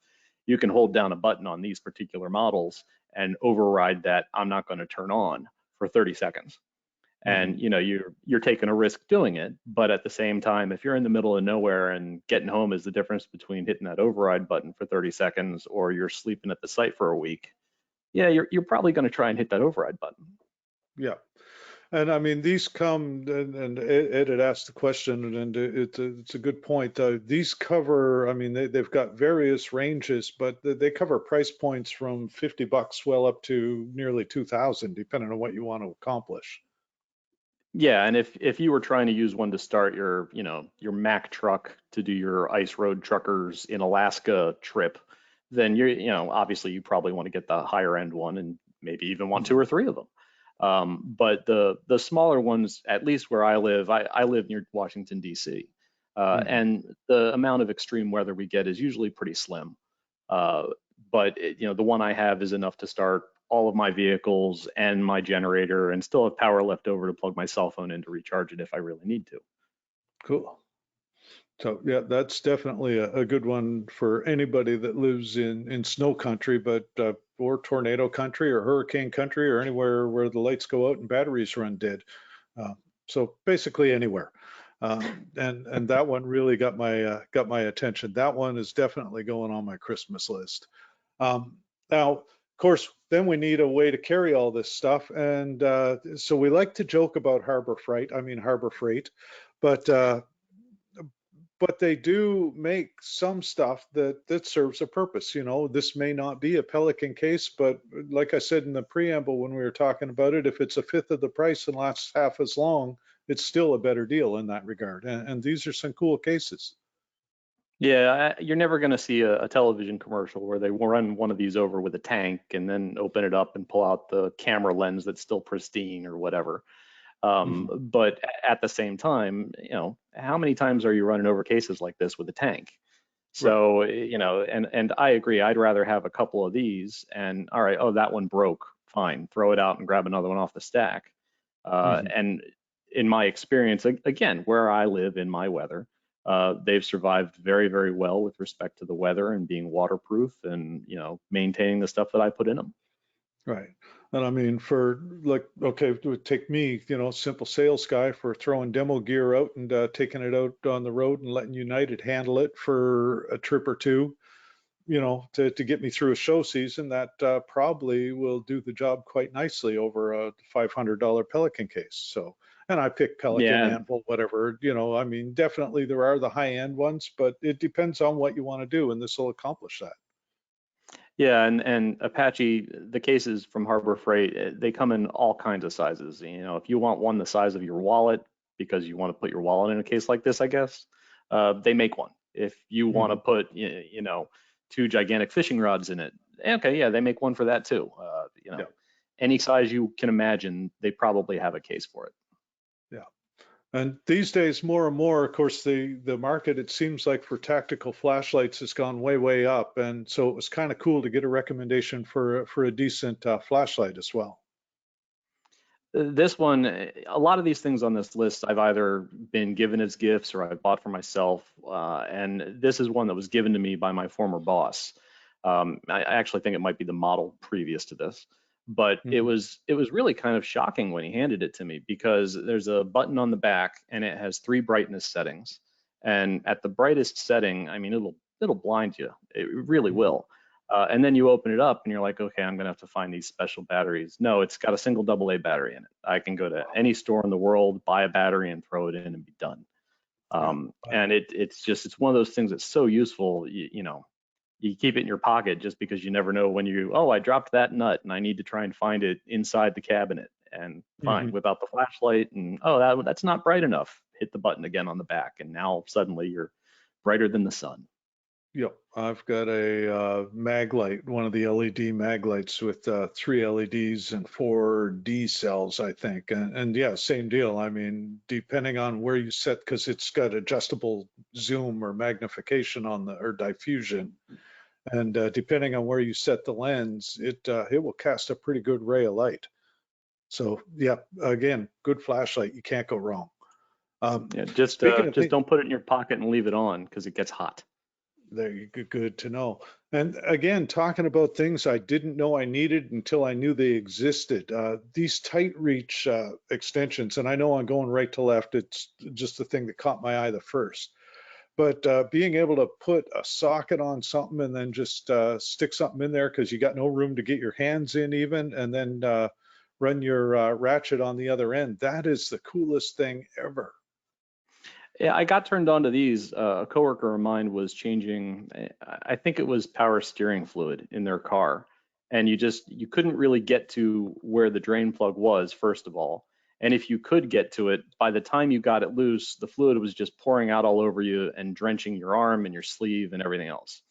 You can hold down a button on these particular models and override that I'm not going to turn on for 30 seconds. Mhm. And you're taking a risk doing it, but at the same time, if you're in the middle of nowhere and getting home is the difference between hitting that override button for 30 seconds or you're sleeping at the site for a week, yeah, you're probably going to try and hit that override button. Yeah. And I mean, these come, and Ed had asked the question, and it's a good point. These cover, I mean, they've got various ranges, but they cover price points from $50 well up to nearly 2,000, depending on what you want to accomplish. Yeah, and if you were trying to use one to start your Mack truck to do your ice road truckers in Alaska trip, then obviously you probably want to get the higher end one and maybe even want two Mhm. or three of them. But the smaller ones, at least where I live near Washington D.C. Mhm. And the amount of extreme weather we get is usually pretty slim. Uh, but the one I have is enough to start all of my vehicles and my generator and still have power left over to plug my cell phone in to recharge it if I really need to. Cool. So yeah, that's definitely a good one for anybody that lives in snow country, but or tornado country or hurricane country or anywhere where the lights go out and batteries run dead. Uh, so basically anywhere. And that one really got my attention. That one is definitely going on my Christmas list. Now, of course, then we need a way to carry all this stuff, and so we like to joke about Harbor Freight. I mean Harbor Freight. but they do make some stuff that serves a purpose. You know, this may not be a Pelican case, but like I said in the preamble when we were talking about it, if it's a fifth of the price and lasts half as long, it's still a better deal in that regard. And these are some cool cases. Yeah, you're never going to see a television commercial where they run one of these over with a tank and then open it up and pull out the camera lens that's still pristine or whatever. But at the same time, you know, how many times are you running over cases like this with a tank? Right. So, you know, and I agree. I'd rather have a couple of these and all right, oh, that one broke. Fine, throw it out and grab another one off the stack. Hmm. And in my experience, again, where I live in my weather, they've survived very, very well with respect to the weather and being waterproof and, you know, maintaining the stuff that I put in them. Right. And I mean, for like, okay, it would take me, you know, simple sales guy for throwing demo gear out and taking it out on the road and letting United handle it for a trip or two, you know, to get me through a show season, that probably will do the job quite nicely over a $500 Pelican case. So, and I pick Pelican, Yeah, Anvil, whatever, you know, I mean, definitely there are the high end ones, but it depends on what you want to do, and this will accomplish that. yeah, and Apache, the cases from Harbor Freight, they come in all kinds of sizes. You know, if you want one the size of your wallet because you want to put your wallet in a case like this, I guess, they make one. If you want to Hmm. put, you know, two gigantic fishing rods in it, okay, yeah, they make one for that too. You know, Yeah. any size you can imagine, they probably have a case for it. Yeah. And these days, more and more, of course, the market, it seems like for tactical flashlights has gone way, way up. And so it was kind of cool to get a recommendation for a decent flashlight as well. This one, a lot of these things on this list, I've either been given as gifts or I've bought for myself. And this is one that was given to me by my former boss. I actually think it might be the model previous to this, but Hmm. it was really kind of shocking when he handed it to me because there's a button on the back and it has three brightness settings. And at the brightest setting, I mean, it'll blind you. It really Hmm. will. And then you open it up and you're like, okay, I'm gonna have to find these special batteries. No, it's got a single AA battery in it. I can go to any store in the world, buy a battery and throw it in and be done. Yeah. And it's one of those things that's so useful. You know, you keep it in your pocket just because you never know when oh, I dropped that nut and I need to try and find it inside the cabinet. And fine, Hmm. whip out the flashlight and oh, that's not bright enough. Hit the button again on the back, and now suddenly you're brighter than the sun. Yep, I've got a mag light, one of the LED mag lights with three LEDs and four D cells, I think. And yeah, same deal. I mean, depending on where you set, because it's got adjustable zoom or magnification on the or diffusion, and depending on where you set the lens, it will cast a pretty good ray of light. So yeah, again, good flashlight. You can't go wrong. Yeah, Speaking of just things. don't put it in your pocket and leave it on because it gets hot. There you go. Good to know. And again, talking about things I didn't know I needed until I knew they existed. These tight reach extensions, and I know I'm going right to left. It's just the thing that caught my eye the first. But being able to put a socket on something and then just stick something in there because you got no room to get your hands in even, and then run your ratchet on the other end. That is the coolest thing ever. Yeah, I got turned on to these. A coworker of mine was changing, I think it was power steering fluid in their car, and you couldn't really get to where the drain plug was, first of all. And if you could get to it, by the time you got it loose, the fluid was just pouring out all over you and drenching your arm and your sleeve and everything else.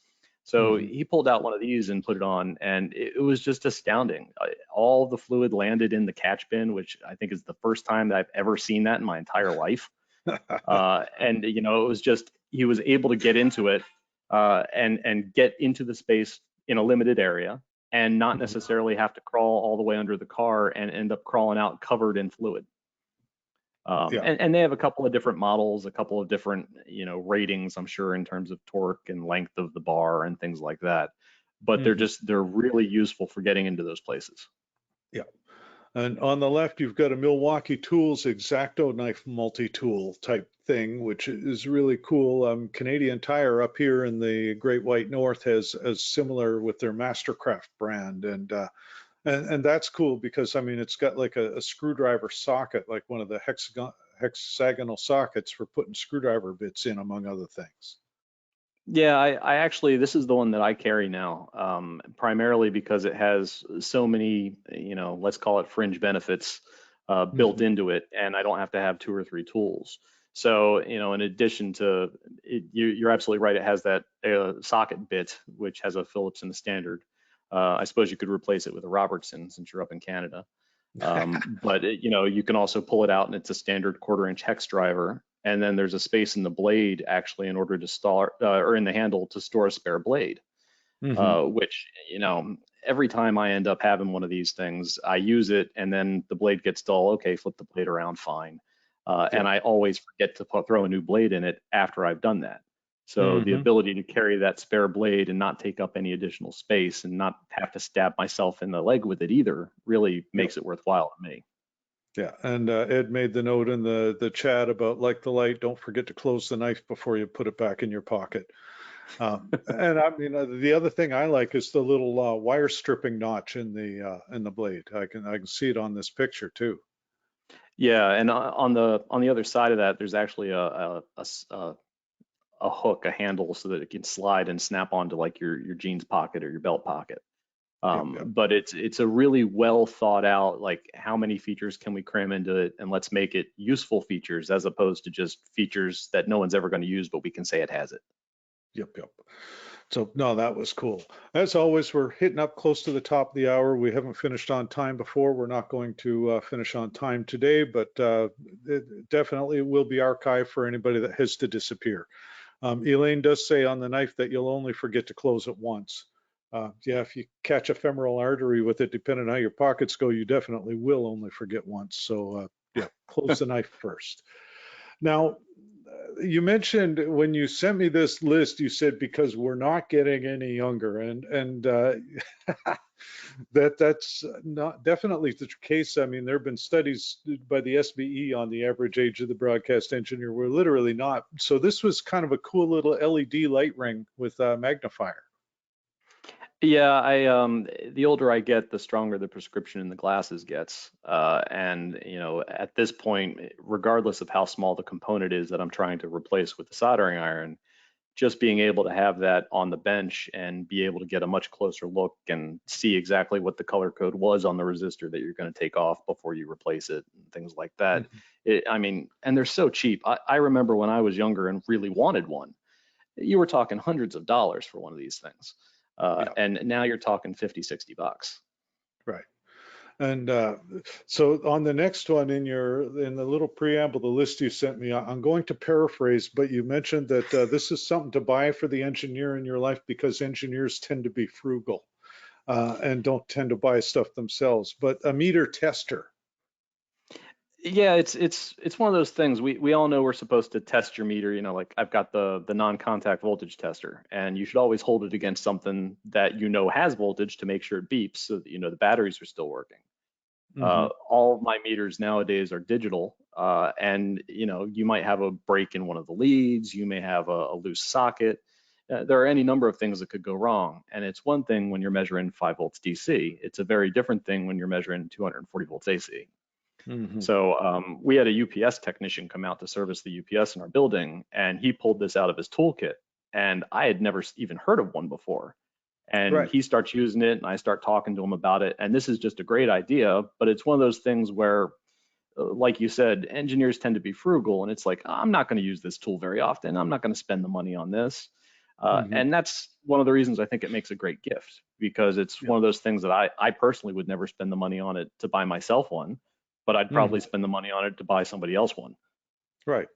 So Hmm. he pulled out one of these and put it on, and it was just astounding. All the fluid landed in the catch bin, which I think is the first time that I've ever seen that in my entire life. And you know, it was just he was able to get into it and get into the space in a limited area and not necessarily have to crawl all the way under the car and end up crawling out covered in fluid. Yeah. And they have a couple of different models, a couple of different, you know, ratings, I'm sure, in terms of torque and length of the bar and things like that. But Hmm. they're really useful for getting into those places. Yeah. And on the left, you've got a Milwaukee Tools X-Acto knife multi-tool type thing, which is really cool. Canadian Tire up here in the Great White North has similar with their Mastercraft brand, and that's cool because I mean it's got like a screwdriver socket, like one of the hexagonal sockets for putting screwdriver bits in, among other things. Yeah, I actually, this is the one that I carry now, primarily because it has so many, let's call it fringe benefits built Mhm. into it, and I don't have to have 2 or 3 tools. So, in addition to it, you're absolutely right. It has that socket bit, which has a Phillips and a standard. I suppose you could replace it with a Robertson since you're up in Canada. But you can also pull it out, and it's a standard 1/4 inch hex driver. And then there's a space in the blade actually in order to store, or in the handle to store a spare blade, Mhm. which, every time I end up having one of these things, I use it and then the blade gets dull. Okay, flip the blade around, fine. Yeah. And I always forget to throw a new blade in it after I've done that. So the Mhm. ability to carry that spare blade and not take up any additional space and not have to stab myself in the leg with it either really Yeah. makes it worthwhile to me. Yeah. And Ed made the note in the chat about like the light. Don't forget to close the knife before you put it back in your pocket. And I mean, the other thing I like is the little wire stripping notch in the blade. I can see it on this picture too. Yeah, and on the other side of that, there's actually a hook, a handle, so that it can slide and snap onto like your jeans pocket or your belt pocket. Yep. Yep. But it's a really well thought out, like how many features can we cram into it, and let's make it useful features as opposed to just features that no one's ever going to use, but we can say it has it. Yep. Yep. So no, that was cool. As always, we're hitting up close to the top of the hour. We haven't finished on time before. We're not going to finish on time today, but it definitely will be archived for anybody that has to disappear. Elaine does say on the knife that you'll only forget to close it once. Yeah, if you catch a femoral artery with it, depending on how your pockets go, you definitely will only forget once. So yeah, close the knife first. Now, you mentioned when you sent me this list, you said because we're not getting any younger, and that's not definitely the case. I mean, there have been studies by the SBE on the average age of the broadcast engineer. We're literally not. So this was kind of a cool little LED light ring with a magnifier. Yeah, the older I get, the stronger the prescription in the glasses gets. And at this point, regardless of how small the component is that I'm trying to replace with the soldering iron, just being able to have that on the bench and be able to get a much closer look and see exactly what the color code was on the resistor that you're going to take off before you replace it and things like that. Mhm. I mean, and they're so cheap. I remember when I was younger and really wanted one, you were talking hundreds of dollars for one of these things. Yeah, And now you're talking 50, $60. right. And so on the next one in the little preamble, the list you sent me, I'm going to paraphrase, but you mentioned that this is something to buy for the engineer in your life because engineers tend to be frugal and don't tend to buy stuff themselves. But a meter tester. Yeah, it's one of those things. We all know we're supposed to test your meter, like I've got the non-contact voltage tester, and you should always hold it against something that has voltage to make sure it beeps so that the batteries are still working. Hmm. All of my meters nowadays are digital, and you might have a break in one of the leads, you may have a loose socket. There are any number of things that could go wrong, and it's one thing when you're measuring 5 volts DC. It's a very different thing when you're measuring 240 volts AC. Hmm. So we had a UPS technician come out to service the UPS in our building, and he pulled this out of his toolkit, and I had never even heard of one before. And Right. he starts using it, and I start talking to him about it. And this is just a great idea, but it's one of those things where, like you said, engineers tend to be frugal, and it's like, I'm not going to use this tool very often. I'm not going to spend the money on this. Hmm. And that's one of the reasons I think it makes a great gift, because it's Yeah. one of those things that I personally would never spend the money on it to buy myself one, but I'd Hmm. probably spend the money on it to buy somebody else one. Right.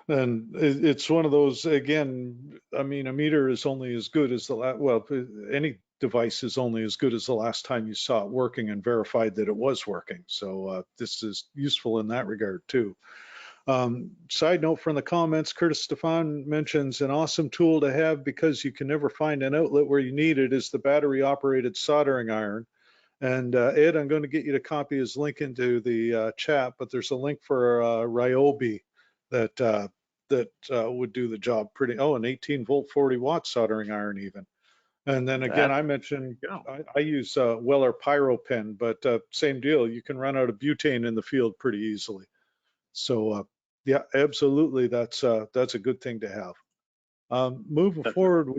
And it's one of those, again, I mean, a meter is only as good as any device is only as good as the last time you saw it working and verified that it was working. So this is useful in that regard too. Side note from the comments, Curtis Stefan mentions an awesome tool to have because you can never find an outlet where you need it is the battery operated soldering iron. And Ed, I'm going to get you to copy his link into the chat, but there's a link for Ryobi that would do the job an 18 volt 40 watt soldering iron even. And then again, That, I there mentioned you go. I use Weller Pyro Pen, but same deal. You can run out of butane in the field pretty easily. So Yeah, absolutely. That's a good thing to have. Moving That's forward,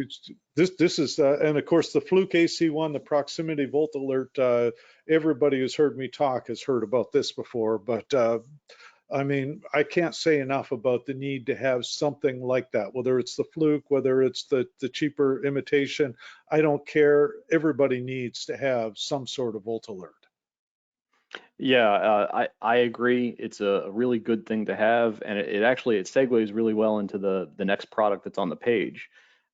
this is and of course the Fluke AC1, the proximity volt alert. Everybody who's heard me talk has heard about this before, but I mean, I can't say enough about the need to have something like that, whether it's the Fluke, whether it's the cheaper imitation. I don't care. Everybody needs to have some sort of volt alert. Yeah, I agree. It's a really good thing to have, and it actually it segues really well into the next product that's on the page,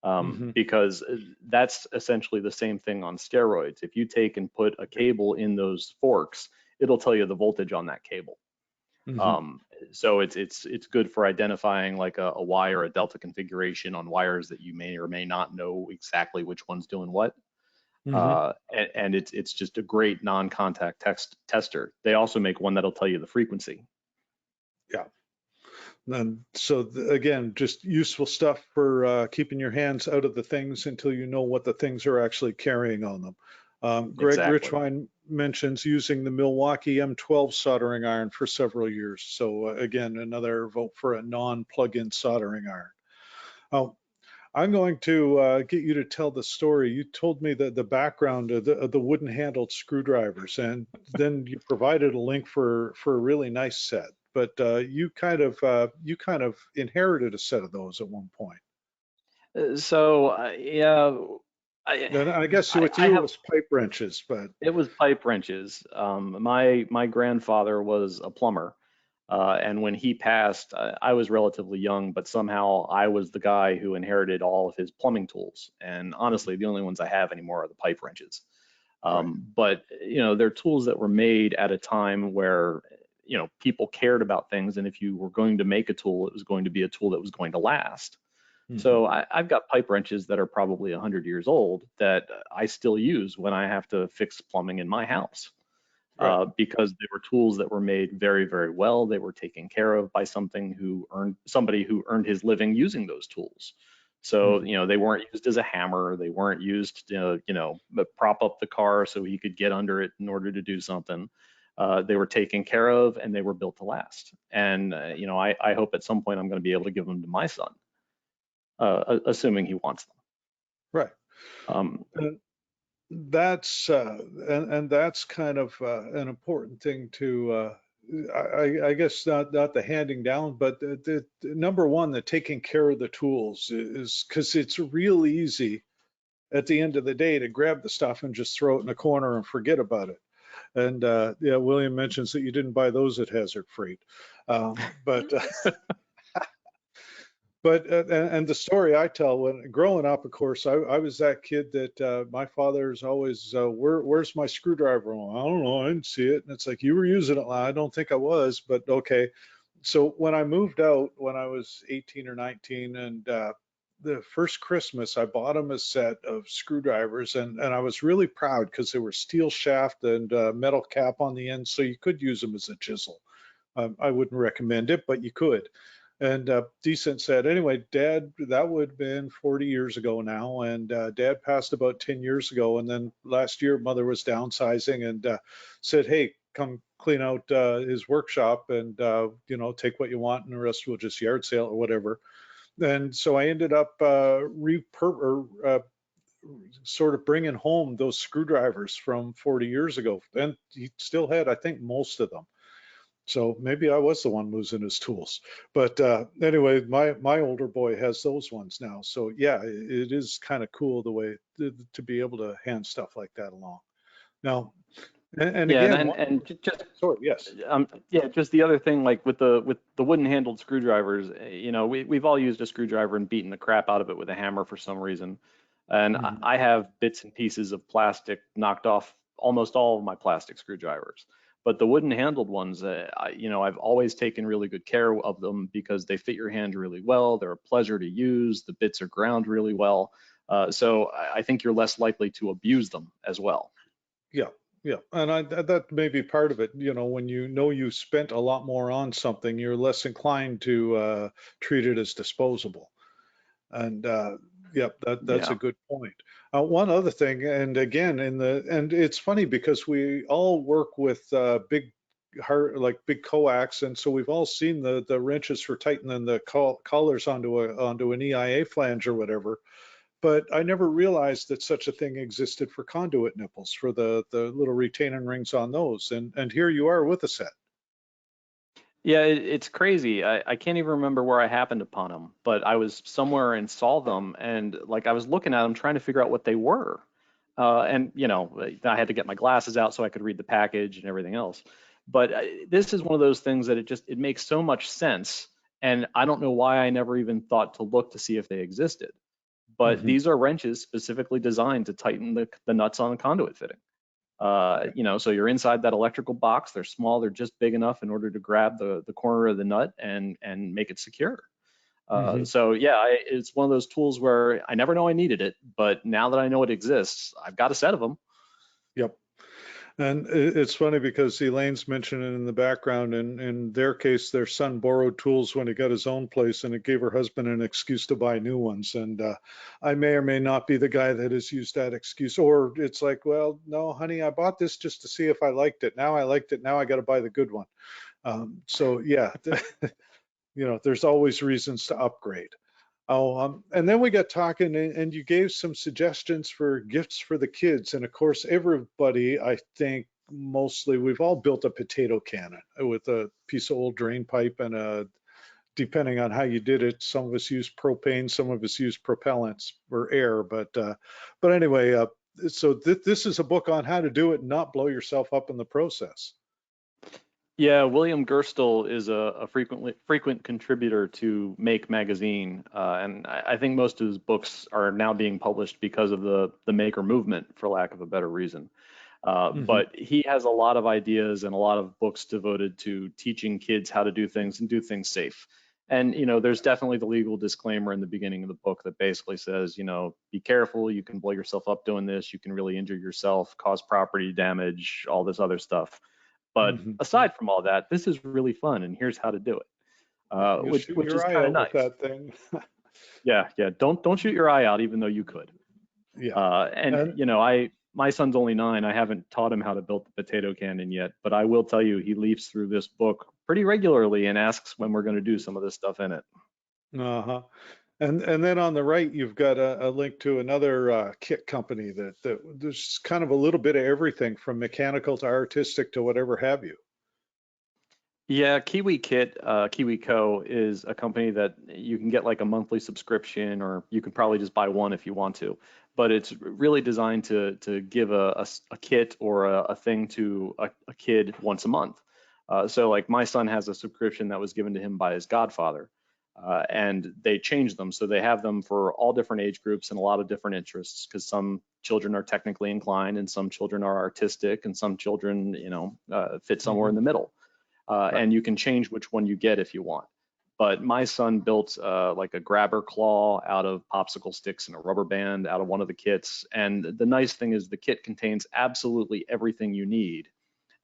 Hmm. because that's essentially the same thing on steroids. If you take and put a cable in those forks, it'll tell you the voltage on that cable. Hmm. Um, so it's good for identifying like a Y or a delta configuration on wires that you may or may not know exactly which one's doing what. Hmm. And it's just a great non-contact tester. They also make one that'll tell you the frequency. Yeah. And so again, just useful stuff for keeping your hands out of the things until you know what the things are actually carrying on them. Greg Exactly. Richwine mentions using the Milwaukee M12 soldering iron for several years. So again, another vote for a non-plug-in soldering iron. Oh, I'm going to get you to tell the story. You told me the background of the wooden handled screwdrivers, and then you provided a link for a really nice set. But you kind of inherited a set of those at one point. So yeah, I, And I guess with I you it have was pipe wrenches, but it was pipe wrenches. My grandfather was a plumber, and when he passed, I was relatively young, but somehow I was the guy who inherited all of his plumbing tools. And honestly, the only ones I have anymore are the pipe wrenches. right. But they're tools that were made at a time where people cared about things, and if you were going to make a tool, it was going to be a tool that was going to last. Hmm. So I've got pipe wrenches that are probably 100 years old that I still use when I have to fix plumbing in my house, Right. because they were tools that were made very, very well. They were taken care of by somebody who earned his living using those tools. So Hmm. they weren't used as a hammer. They weren't used to but prop up the car so he could get under it in order to do something. They were taken care of and they were built to last. And I hope at some point I'm going to be able to give them to my son, assuming he wants them. Right. Um, And and that's kind of an important thing to I guess not the handing down, but the number one, the taking care of the tools is because it's real easy at the end of the day to grab the stuff and just throw it in a corner and forget about it. And yeah, William mentions that you didn't buy those at Hazard Freight, but but and the story I tell when growing up, of course, I was that kid that my father's always, where's my screwdriver? Well, I don't know, I didn't see it. And it's like, you were using it. I don't think I was, but okay. So when I moved out when I was 18 or 19, and the first Christmas, I bought him a set of screwdrivers, and I was really proud because they were steel shaft and metal cap on the end, so you could use them as a chisel. I wouldn't recommend it, but you could. And Decent said, anyway, Dad, that would have been 40 years ago now. And Dad passed about 10 years ago. And then last year, Mother was downsizing and said, hey, come clean out his workshop and, take what you want and the rest we'll just yard sale or whatever. And so I ended up sort of bringing home those screwdrivers from 40 years ago. And he still had, I think, most of them. So maybe I was the one losing his tools. But anyway, my older boy has those ones now. So yeah, it is kind of cool the way to be able to hand stuff like that along. Now, and yeah, again, just sorry, yes. yeah, just the other thing, like with the wooden handled screwdrivers, we've all used a screwdriver and beaten the crap out of it with a hammer for some reason. And Mhm. I have bits and pieces of plastic knocked off almost all of my plastic screwdrivers. But the wooden handled ones, I've always taken really good care of them because they fit your hand really well. They're a pleasure to use. The bits are ground really well. So I think you're less likely to abuse them as well. Yeah, yeah, and that may be part of it. When you know you spent a lot more on something, you're less inclined to treat it as disposable. And yep, that's a Yeah. good point. One other thing, and again, and it's funny because we all work with big hard, like big coax, and so we've all seen the wrenches for tightening the collars onto an EIA flange or whatever. But I never realized that such a thing existed for conduit nipples, for the little retaining rings on those. And here you are with a set. Yeah, it's crazy. I can't even remember where I happened upon them, but I was somewhere and saw them, and like I was looking at them trying to figure out what they were. And you know, I had to get my glasses out so I could read the package and everything else. But this is one of those things that it makes so much sense, and I don't know why I never even thought to look to see if they existed. But Hmm. these are wrenches specifically designed to tighten the nuts on a conduit fitting. You know, so you're inside that electrical box. They're small. They're just big enough in order to grab the corner of the nut and make it secure. Hmm. So yeah, it's one of those tools where I never know I needed it, but now that I know it exists, I've got a set of them. Yep. And it's funny because Elaine's mentioning in the background, in their case, their son borrowed tools when he got his own place, and it gave her husband an excuse to buy new ones. And I may or may not be the guy that has used that excuse, or it's like, well, no, honey, I bought this just to see if I liked it. Now I liked it. Now I got to buy the good one. So yeah, you know, there's always reasons to upgrade. Oh, and then we got talking, and you gave some suggestions for gifts for the kids. And of course, everybody, I think, mostly, we've all built a potato cannon with a piece of old drain pipe and depending on how you did it, some of us use propane, some of us use propellants or air. But anyway, so this is a book on how to do it and not blow yourself up in the process. Yeah, William Gerstle is a frequent contributor to Make magazine, and I think most of his books are now being published because of the maker movement, for lack of a better reason. Hmm. But he has a lot of ideas and a lot of books devoted to teaching kids how to do things and do things safe. And you know, there's definitely the legal disclaimer in the beginning of the book that basically says, you know, be careful, you can blow yourself up doing this, you can really injure yourself, cause property damage, all this other stuff. But Hmm. aside from all that, this is really fun, and here's how to do it, You'll which shoot which is your eye kind of out with nice. that thing. Yeah, yeah. Don't shoot your eye out, even though you could. Yeah. And And you know, my son's only 9. I haven't taught him how to build the potato cannon yet, but I will tell you, he leafs through this book pretty regularly and asks when we're going to do some of this stuff in it. uh-huh. And then on the right, you've got a link to another kit company that there's kind of a little bit of everything from mechanical to artistic to whatever have you. Yeah, Kiwi Kit, Kiwi Co. is a company that you can get like a monthly subscription, or you can probably just buy one if you want to. But it's really designed to give a kit or a thing to a kid once a month. So like my son has a subscription that was given to him by his godfather, and they change them. So they have them for all different age groups and a lot of different interests, because some children are technically inclined and some children are artistic and some children, you know, fit somewhere Hmm. in the middle, Right. and you can change which one you get if you want. But my son built like a grabber claw out of popsicle sticks and a rubber band out of one of the kits. And the nice thing is the kit contains absolutely everything you need,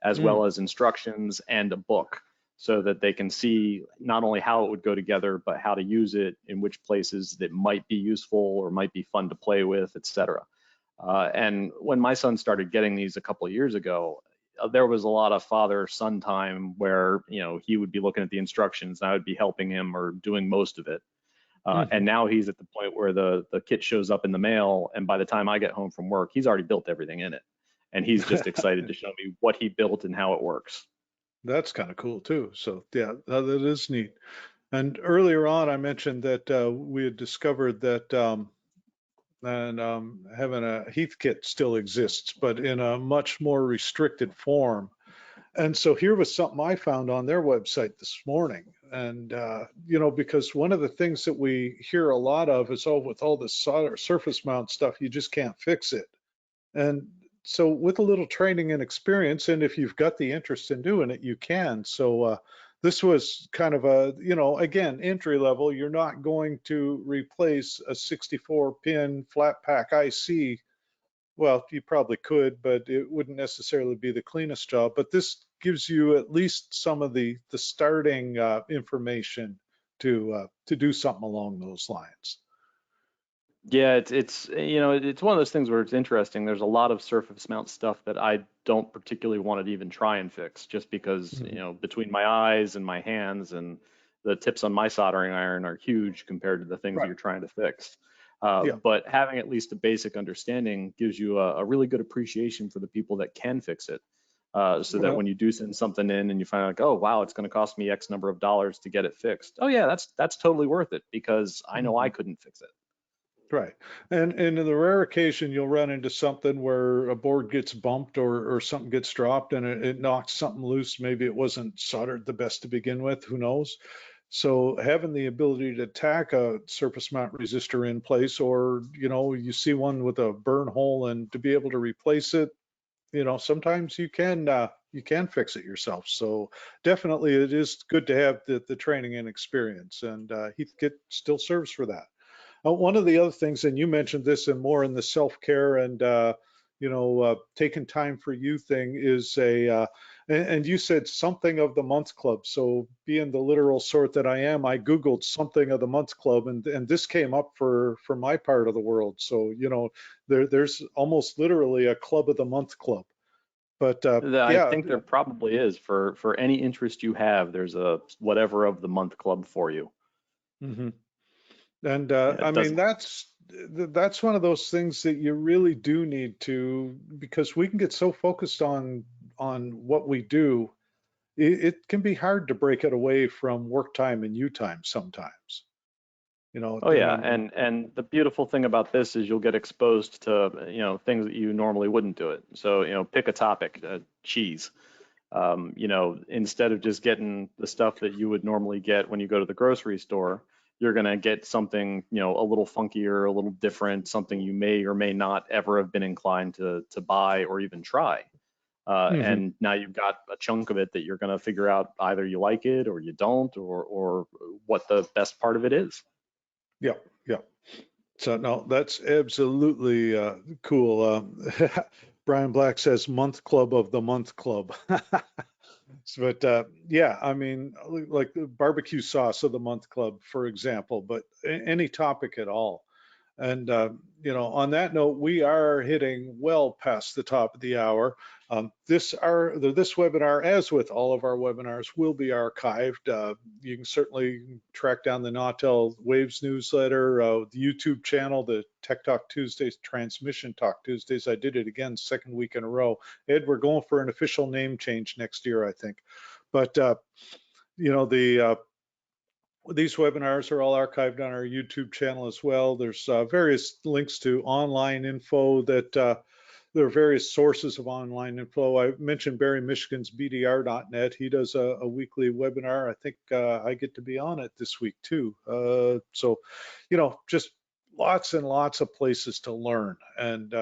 as Mm. well as instructions and a book, so that they can see not only how it would go together, but how to use it, in which places that might be useful or might be fun to play with, etc. And when my son started getting these a couple of years ago, there was a lot of father-son time where, you know, he would be looking at the instructions and I would be helping him or doing most of it. And Hmm. now he's at the point where the kit shows up in the mail, and by the time I get home from work, he's already built everything in it. And he's just excited to show me what he built and how it works. That's kind of cool too. So yeah, that is neat. And earlier on, I mentioned that we had discovered that and having a Heath kit still exists, but in a much more restricted form. And so here was something I found on their website this morning. And, you know, because one of the things that we hear a lot of is, oh, with all this solder surface mount stuff, you just can't fix it. And so with a little training and experience, and if you've got the interest in doing it, you can. So this was kind of a, you know, again, entry level. You're not going to replace a 64 pin flat pack IC. Well, you probably could, but it wouldn't necessarily be the cleanest job. But this gives you at least some of the starting information to do something along those lines. Yeah, it's it's one of those things where it's interesting. There's a lot of surface mount stuff that I don't particularly want to even try and fix, just because Mhm. between my eyes and my hands and the tips on my soldering iron are huge compared to the things that Right. you're trying to fix. Yeah. But having at least a basic understanding gives you a really good appreciation for the people that can fix it. So that Well, when you do send something in and you find out like, oh wow, it's going to cost me X number of dollars to get it fixed. Oh yeah, that's totally worth it because I know I mhm. couldn't fix it. Right. And in the rare occasion you'll run into something where a board gets bumped or something gets dropped and it knocks something loose. Maybe it wasn't soldered the best to begin with, who knows? So having the ability to tack a surface mount resistor in place, or you see one with a burn hole and to be able to replace it, sometimes you can fix it yourself. So definitely it is good to have the training and experience, and Heathkit still serves for that. One of the other things, and you mentioned this and more in the self-care and taking time for you thing is and you said something of the month club. So being the literal sort that I am, I Googled something of the month club, and this came up for my part of the world. So there's almost literally a club of the month club. But I yeah. think there probably is for any interest you have. There's a whatever of the month club for you. Mhm. And Yeah, I it mean, doesn't. that's one of those things that you really do need to, because we can get so focused on what we do, it can be hard to break it away from work time and you time sometimes. Oh I yeah, mean, and the beautiful thing about this is you'll get exposed to things that you normally wouldn't do it. So pick a topic, cheese. Instead of just getting the stuff that you would normally get when you go to the grocery store, you're going to get something, a little funkier, a little different, something you may or may not ever have been inclined to buy or even try. mhm. And now you've got a chunk of it that you're going to figure out either you like it or you don't, or what the best part of it is. Yeah, yeah. So no, that's absolutely cool. Brian Black says month club of the month club. But yeah, I mean, like the barbecue sauce of the month club, for example, but any topic at all. And on that note, we are hitting well past the top of the hour. This webinar, as with all of our webinars, will be archived. You can certainly track down the Nautel Waves newsletter, the YouTube channel, the Tech Talk Tuesdays, Transmission Talk Tuesdays. I did it again, second week in a row. Ed, we're going for an official name change next year, I think. But the these webinars are all archived on our YouTube channel as well. There's various links to online info that there are various sources of online info. I mentioned Barry Michigan's BDR.net. He does a weekly webinar. I think I get to be on it this week too. So, just lots and lots of places to learn. And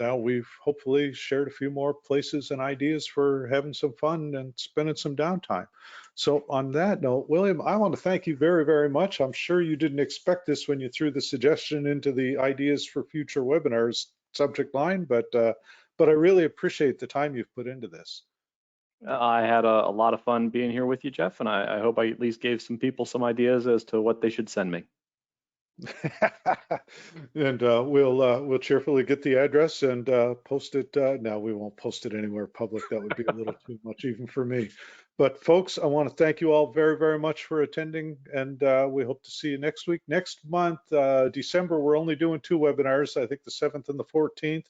now we've hopefully shared a few more places and ideas for having some fun and spending some downtime. So on that note, William, I want to thank you very, very much. I'm sure you didn't expect this when you threw the suggestion into the ideas for future webinars subject line, but I really appreciate the time you've put into this. I had a lot of fun being here with you, Jeff, and I hope I at least gave some people some ideas as to what they should send me. And we'll cheerfully get the address and post it. No, we won't post it anywhere public. That would be a little too much even for me. But folks, I want to thank you all very, very much for attending, and we hope to see you next week. Next month, December, we're only doing 2 webinars, I think the 7th and the 14th.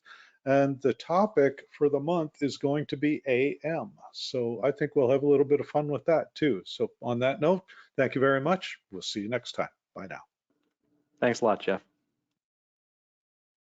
And the topic for the month is going to be AM. So I think we'll have a little bit of fun with that too. So on that note, thank you very much. We'll see you next time. Bye now. Thanks a lot, Jeff.